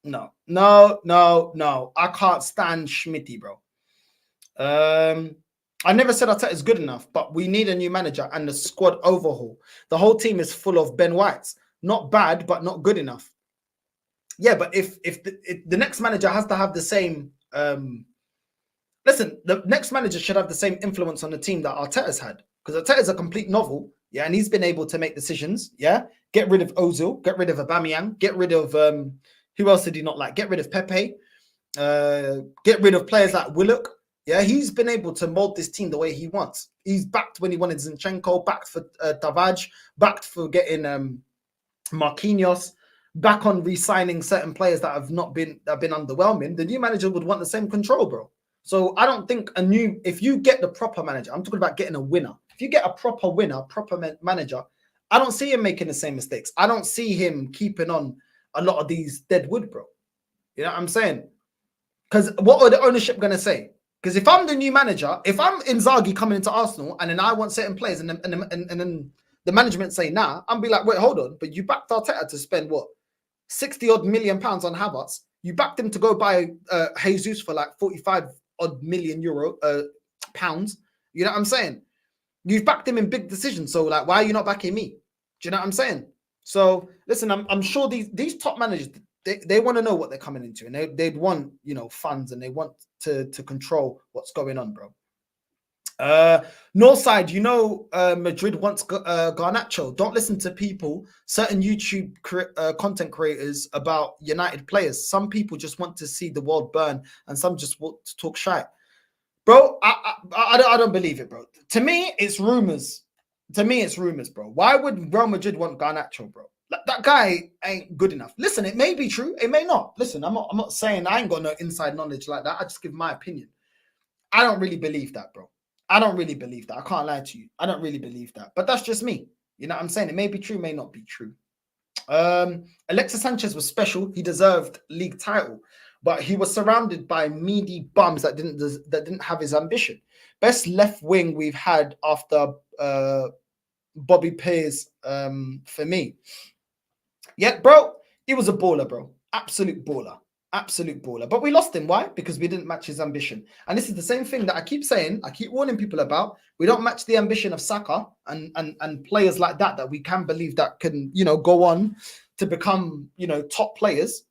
No. I can't stand Schmitty, bro. I never said Arteta is good enough, but we need a new manager and the squad overhaul. The whole team is full of Ben Whites. Not bad, but not good enough. Yeah, but if the next manager has to have the same listen, the next manager should have the same influence on the team that Arteta's had, because Arteta's a complete novel, yeah, and he's been able to make decisions, yeah. Get rid of Ozil, get rid of Aubameyang, get rid of who else did he not like? Get rid of Pepe, get rid of players like Willock. Yeah, he's been able to mold this team the way he wants. He's backed when he wanted Zinchenko, backed for Davaj, backed for getting Marquinhos, back on re-signing certain players that have been underwhelming. The new manager would want the same control, bro. So I don't think if you get the proper manager, I'm talking about getting a winner. If you get a proper winner, proper manager, I don't see him making the same mistakes. I don't see him keeping on a lot of these dead wood, bro. You know what I'm saying? Because what are the ownership going to say? Because if I'm the new manager, if I'm Inzaghi coming into Arsenal and then I want certain players and then the management say, nah, I'm be like, wait, hold on. But you backed Arteta to spend what? 60 odd million pounds on Havertz. You backed him to go buy Jesus for like 45 odd million pounds. You know what I'm saying? You've backed him in big decisions. So like, why are you not backing me? Do you know what I'm saying? So listen, I'm sure these top managers, they want to know what they're coming into, and they'd want, you know, funds, and they want to control what's going on, bro. Northside, you know, Madrid wants Garnacho. Don't listen to people, certain YouTube content creators about United players. Some people just want to see the world burn, and some just want to talk shit. Bro, I don't believe it, bro. To me, it's rumors. Bro. Why would Real Madrid want Garnacho, bro? Like, that guy ain't good enough. Listen, it may be true, it may not. Listen, I'm not saying I ain't got no inside knowledge like that. I just give my opinion. I don't really believe that, bro. I don't really believe that. I can't lie to you. I don't really believe that. But that's just me. You know what I'm saying? It may be true, may not be true. Alexis Sanchez was special. He deserved league title, but he was surrounded by meaty bums that didn't have his ambition. Best left wing we've had after Bobby Pears for me. Yeah, bro, he was a baller, bro. Absolute baller. Absolute baller. But we lost him. Why? Because we didn't match his ambition. And this is the same thing that I keep saying, I keep warning people about. We don't match the ambition of Saka and players like that we can believe that can, you know, go on to become, you know, top players.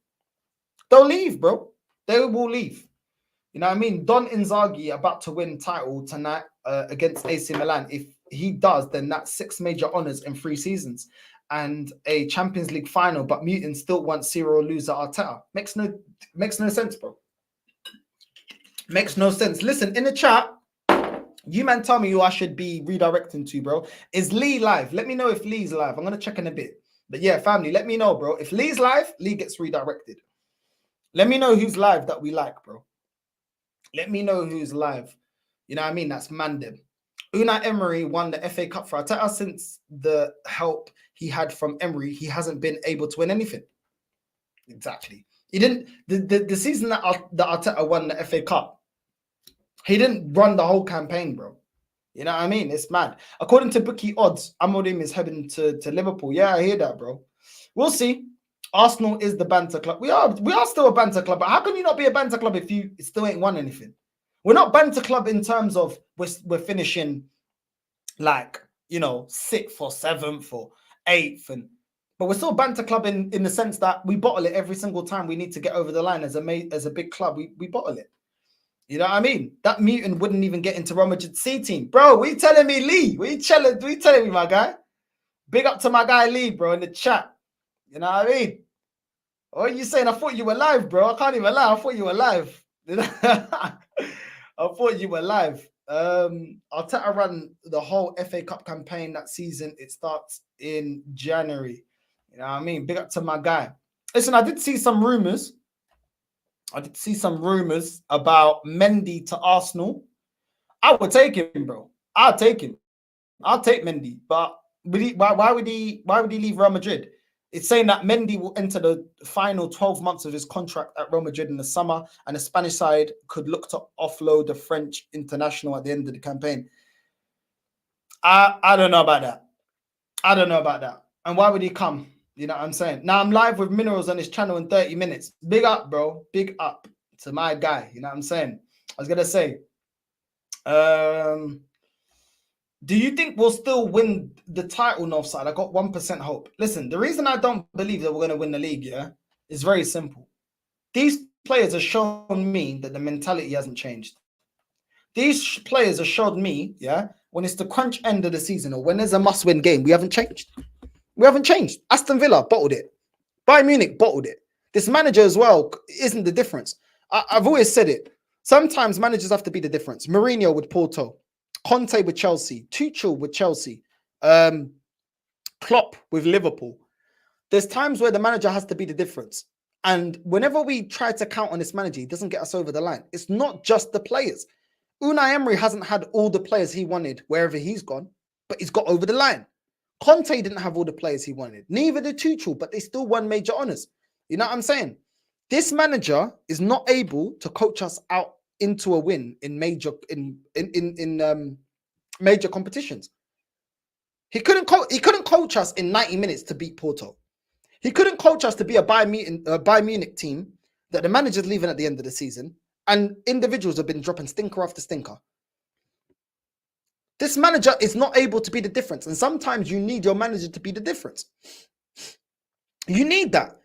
They'll leave, bro. They will leave. You know what I mean? Don Inzaghi about to win title tonight against AC Milan. If he does, then that's 6 major honours in 3 seasons and a Champions League final, but Mutant still wants zero loser Arteta. Makes no sense, bro. Makes no sense. Listen, in the chat, you man tell me who I should be redirecting to, bro. Is Lee live? Let me know if Lee's live. I'm going to check in a bit. But yeah, family, let me know, bro. If Lee's live, Lee gets redirected. Let me know who's live that we like, bro. Let me know who's live. You know what I mean? That's Mandem. Unai Emery won the FA Cup for Arteta. Since the help he had from Emery, he hasn't been able to win anything. Exactly. He didn't. The season that Arteta won the FA Cup, he didn't run the whole campaign, bro. You know what I mean? It's mad. According to bookie odds, Amorim is heading to Liverpool. Yeah, I hear that, bro. We'll see. Arsenal is the banter club. We are still a banter club, but how can you not be a banter club if you still ain't won anything? We're not banter club in terms of we're finishing like, you know, 6th or 7th or 8th, and But we're still banter club in the sense that we bottle it every single time we need to get over the line as a big club. We bottle it. You know what I mean? That mutant wouldn't even get into Real Madrid C team. Bro, what you telling me, Lee? What you telling me, my guy? Big up to my guy Lee, bro, in the chat. You know what I mean? What are you saying? I thought you were live, bro. I can't even lie. I thought you were live. I thought you were live. Arteta run the whole FA Cup campaign that season. It starts in January. You know what I mean? Big up to my guy. Listen, I did see some rumors. About Mendy to Arsenal. I would take him, bro. I'll take him. I'll take Mendy. But why would he leave Real Madrid? It's saying that Mendy will enter the final 12 months of his contract at Real Madrid in the summer, and the Spanish side could look to offload the French international at the end of the campaign. I don't know about that. I don't know about that. And why would he come? You know what I'm saying? Now I'm live with Minerals on his channel in 30 minutes. Big up, bro. Big up to my guy. You know what I'm saying? I was going to say, do you think we'll still win the title, Northside? I got 1% hope. Listen, the reason I don't believe that we're going to win the league, yeah, is very simple. These players have shown me that the mentality hasn't changed. These players have showed me, yeah, when it's the crunch end of the season or when there's a must-win game, we haven't changed. We haven't changed. Aston Villa bottled it. Bayern Munich bottled it. This manager as well isn't the difference. I've always said it. Sometimes managers have to be the difference. Mourinho with Porto. Conte with Chelsea, Tuchel with Chelsea, Klopp with Liverpool. There's times where the manager has to be the difference. And whenever we try to count on this manager, he doesn't get us over the line. It's not just the players. Unai Emery hasn't had all the players he wanted wherever he's gone, but he's got over the line. Conte didn't have all the players he wanted. Neither did Tuchel, but they still won major honours. You know what I'm saying? This manager is not able to coach us out into a win in major major competitions. He couldn't coach us in 90 minutes to beat Porto. He couldn't coach us to be a Bayern Munich team that the manager's leaving at the end of the season, and individuals have been dropping stinker after stinker. This manager is not able to be the difference, and sometimes you need your manager to be the difference. You need that.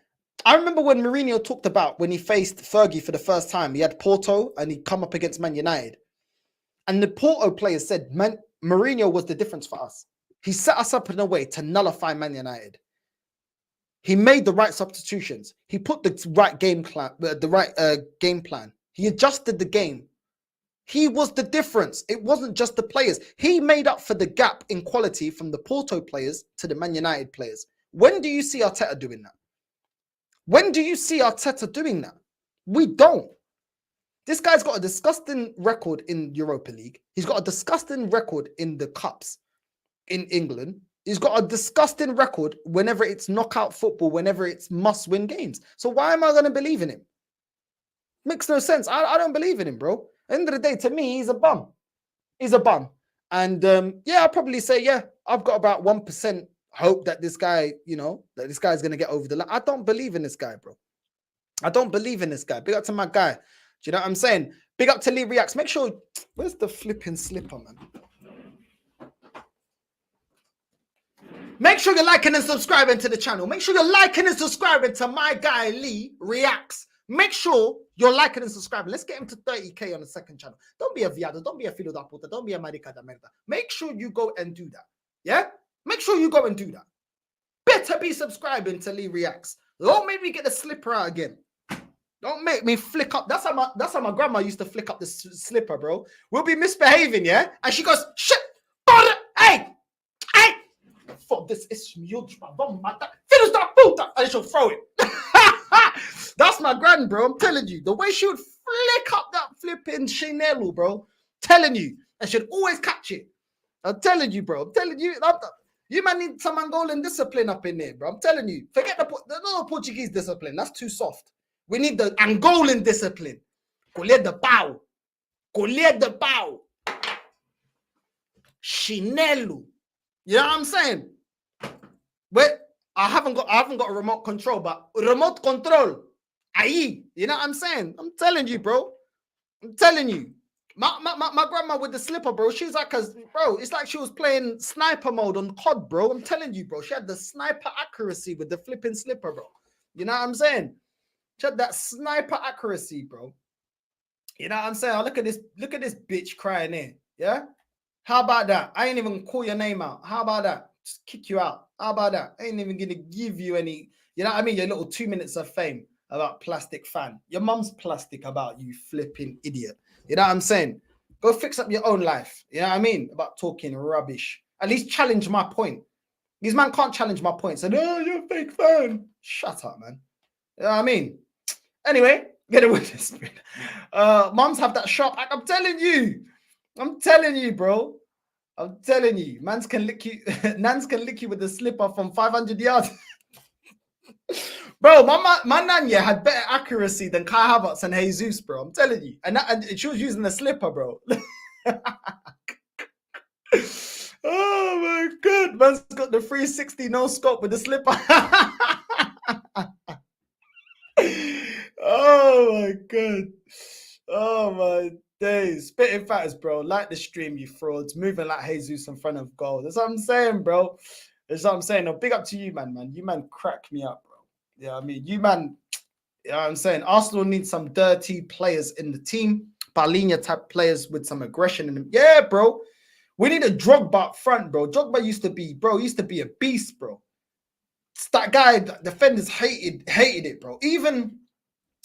I remember when Mourinho talked about when he faced Fergie for the first time, he had Porto and he'd come up against Man United. And the Porto players said Mourinho was the difference for us. He set us up in a way to nullify Man United. He made the right substitutions. He put the right game plan. He adjusted the game. He was the difference. It wasn't just the players. He made up for the gap in quality from the Porto players to the Man United players. When do you see Arteta doing that? When do you see Arteta doing that? We don't. This guy's got a disgusting record in Europa League. He's got a disgusting record in the Cups in England. He's got a disgusting record whenever it's knockout football, whenever it's must-win games. So why am I going to believe in him? Makes no sense. I don't believe in him, bro. At the end of the day, to me, he's a bum. He's a bum. And yeah, I'll probably say, yeah, I've got about 1% hope that this guy, you know, that this guy's going to get over the line. I don't believe in this guy, bro. I don't believe in this guy. Big up to my guy. Do you know what I'm saying? Big up to Lee Reacts. Make sure, where's the flipping slipper, man? Make sure you're liking and subscribing to the channel. Make sure you're liking and subscribing to my guy, Lee Reacts. Make sure you're liking and subscribing. Let's get him to 30K on the second channel. Don't be a viado. Don't be a filo da puta. Don't be a marica da merda. Make sure you go and do that. Yeah? Make sure you go and do that. Better be subscribing to Lee Reacts. Don't make me get the slipper out again. Don't make me flick up. That's how my grandma used to flick up the slipper, bro. We'll be misbehaving, yeah? And she goes, shit, hey, fuck this is huge, and she'll throw it. That's my grand, bro. I'm telling you. The way she would flick up that flipping Chanel, bro. Telling you. And she'd always catch it. I'm telling you, bro. I'm telling you. You man need some Angolan discipline up in there, bro. I'm telling you. Forget the little Portuguese discipline. That's too soft. We need the Angolan discipline. Colher de pau. Colher de pau. Chinelo. You know what I'm saying? Wait, I haven't got a remote control, but remote control. Aye. You know what I'm saying? I'm telling you, bro. I'm telling you. My grandma with the slipper, bro. She's like, bro, it's like she was playing sniper mode on COD, bro. I'm telling you, bro. She had the sniper accuracy with the flipping slipper, bro. You know what I'm saying? She had that sniper accuracy, bro. You know what I'm saying? Oh, look at this bitch crying here. Yeah? How about that? I ain't even call your name out. How about that? Just kick you out. How about that? I ain't even gonna give you any, you know what I mean? Your little 2 minutes of fame about plastic fan. Your mum's plastic about you flipping idiot. You know what I'm saying? Go fix up your own life. You know what I mean? About talking rubbish. At least challenge my point. These man can't challenge my point. Say, oh, you're a fake fan. Shut up, man. You know what I mean? Anyway, get away with this. Mums have that sharp act. I'm telling you, bro. I'm telling you, Nans can lick you with the slipper from 500 yards. Bro, my nan had better accuracy than Kai Havertz and Jesus, bro. I'm telling you. And she was using the slipper, bro. Oh my god, man's got the 360 no scope with the slipper. Oh my god. Oh my days. Spitting facts, bro. Like the stream, you frauds. Moving like Jesus in front of goal. That's what I'm saying, bro. That's what I'm saying. No, big up to you, man. You man crack me up, bro. Yeah, I mean, you man, you know what I'm saying? Arsenal needs some dirty players in the team. Paulinho type players with some aggression in them. Yeah, bro. We need a Drogba up front, bro. Drogba used to be a beast, bro. It's that guy, defenders hated it, bro.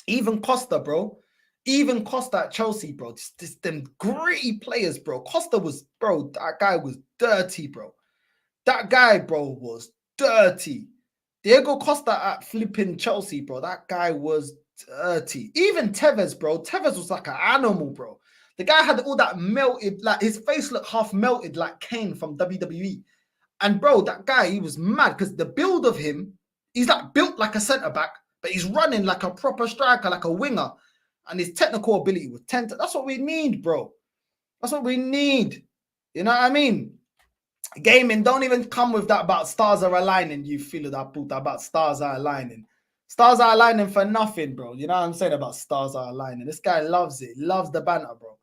Even Costa, bro. Even Costa at Chelsea, bro. Just them gritty players, bro. Costa was, bro, that guy was dirty, bro. That guy, bro, was dirty. Diego Costa at flipping Chelsea, bro. That guy was dirty. Even Tevez, bro. Tevez was like an animal, bro. The guy had all that melted, like his face looked half melted like Kane from WWE. And bro, that guy, he was mad because the build of him, he's like built like a centre-back, but he's running like a proper striker, like a winger. And his technical ability was 10. That's what we need, bro. That's what we need. You know what I mean? Gaming, don't even come with that about stars are aligning, you feel that puta, about stars are aligning. Stars are aligning for nothing, bro. You know what I'm saying about stars are aligning? This guy loves it. He loves the banter, bro.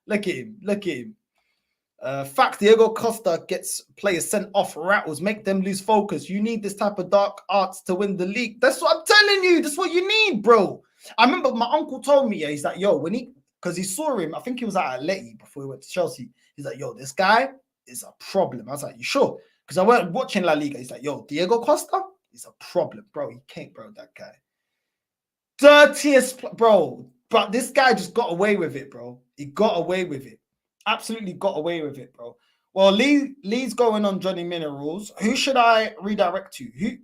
Look at him. Look at him. Fact, Diego Costa gets players sent off rattles, make them lose focus. You need this type of dark arts to win the league. That's what I'm telling you. That's what you need, bro. I remember my uncle told me, he's like, yo, because he saw him, I think he was at Atleti before he went to Chelsea. He's like, yo, this guy is a problem. I was like, you sure? Because I went watching La Liga. He's like, yo, Diego Costa is a problem, bro. He can't, bro, that guy. Dirtiest, bro. But this guy just got away with it, bro. He got away with it. Absolutely got away with it, bro. Well, Lee's going on Johnny Minerals. Who should I redirect to?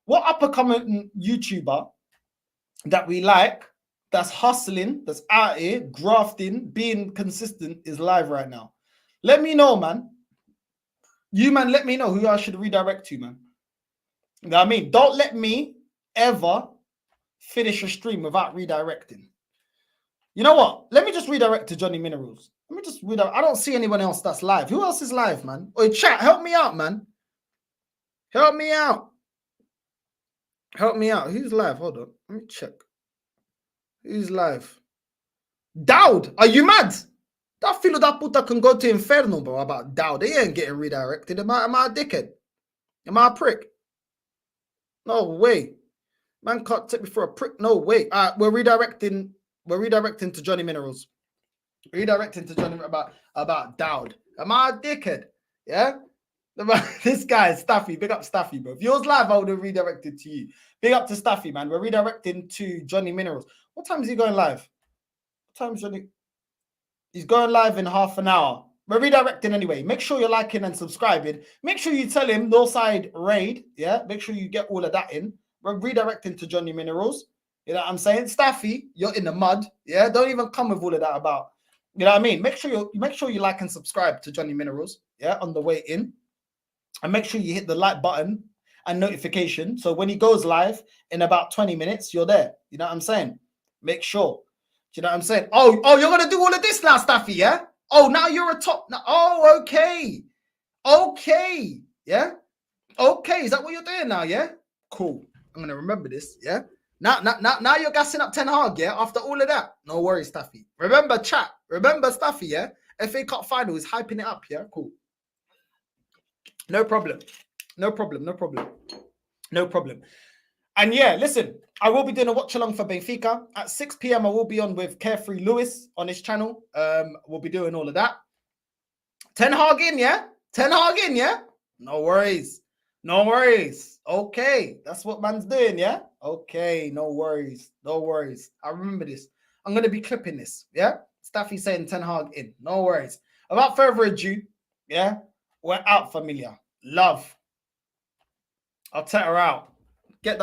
What up-and-coming YouTuber that we like, that's hustling, that's out here, grafting, being consistent, is live right now? Let me know, man. You, man, let me know who I should redirect to, man. You know what I mean? Don't let me ever finish a stream without redirecting. You know what? Let me just redirect to Johnny Minerals. Let me just redirect. I don't see anyone else that's live. Who else is live, man? Oh, chat, help me out, man. Help me out. Help me out. Who's live? Hold on. Let me check. Who's live? Dowd, are you mad? That filo da puta can go to Inferno, bro, about Dowd. They ain't getting redirected. Am I a dickhead? Am I a prick? No way. Man can't take me for a prick. No way. We're redirecting to Johnny Minerals. Redirecting to Johnny about Dowd. Am I a dickhead? Yeah? This guy is Staffy. Big up Staffy, bro. If yours live, I would have redirected to you. Big up to Staffy, man. We're redirecting to Johnny Minerals. What time is he going live? What time is Johnny? He's going live in half an hour. We're redirecting anyway. Make sure you're liking and subscribing. Make sure you tell him Northside Raid. Yeah? Make sure you get all of that in. We're redirecting to Johnny Minerals. You know what I'm saying? Staffy, you're in the mud. Yeah? Don't even come with all of that about. You know what I mean? Make sure you like and subscribe to Johnny Minerals. Yeah? On the way in. And make sure you hit the like button and notification. So when he goes live in about 20 minutes, you're there. You know what I'm saying? Make sure. Do you know what I'm saying? Oh, you're going to do all of this now, Staffy, yeah? Oh, now you're a top. Now. Oh, okay. Okay. Yeah? Okay. Is that what you're doing now, yeah? Cool. I'm going to remember this, yeah? Now you're gassing up Ten Hag, yeah? After all of that. No worries, Staffy. Remember, chat. Remember, Staffy, yeah? FA Cup final is hyping it up, yeah? Cool. No problem. No problem. No problem. No problem. And yeah, listen, I will be doing a watch along for Benfica. At 6 p.m, I will be on with Carefree Lewis on his channel. We'll be doing all of that. Ten Hag in, yeah? Ten Hag in, yeah? No worries. No worries. Okay. That's what man's doing, yeah? Okay. No worries. No worries. I remember this. I'm going to be clipping this, yeah? Staffy saying Ten Hag in. No worries. Without further ado, yeah? We're out, familia. Love. Arteta out.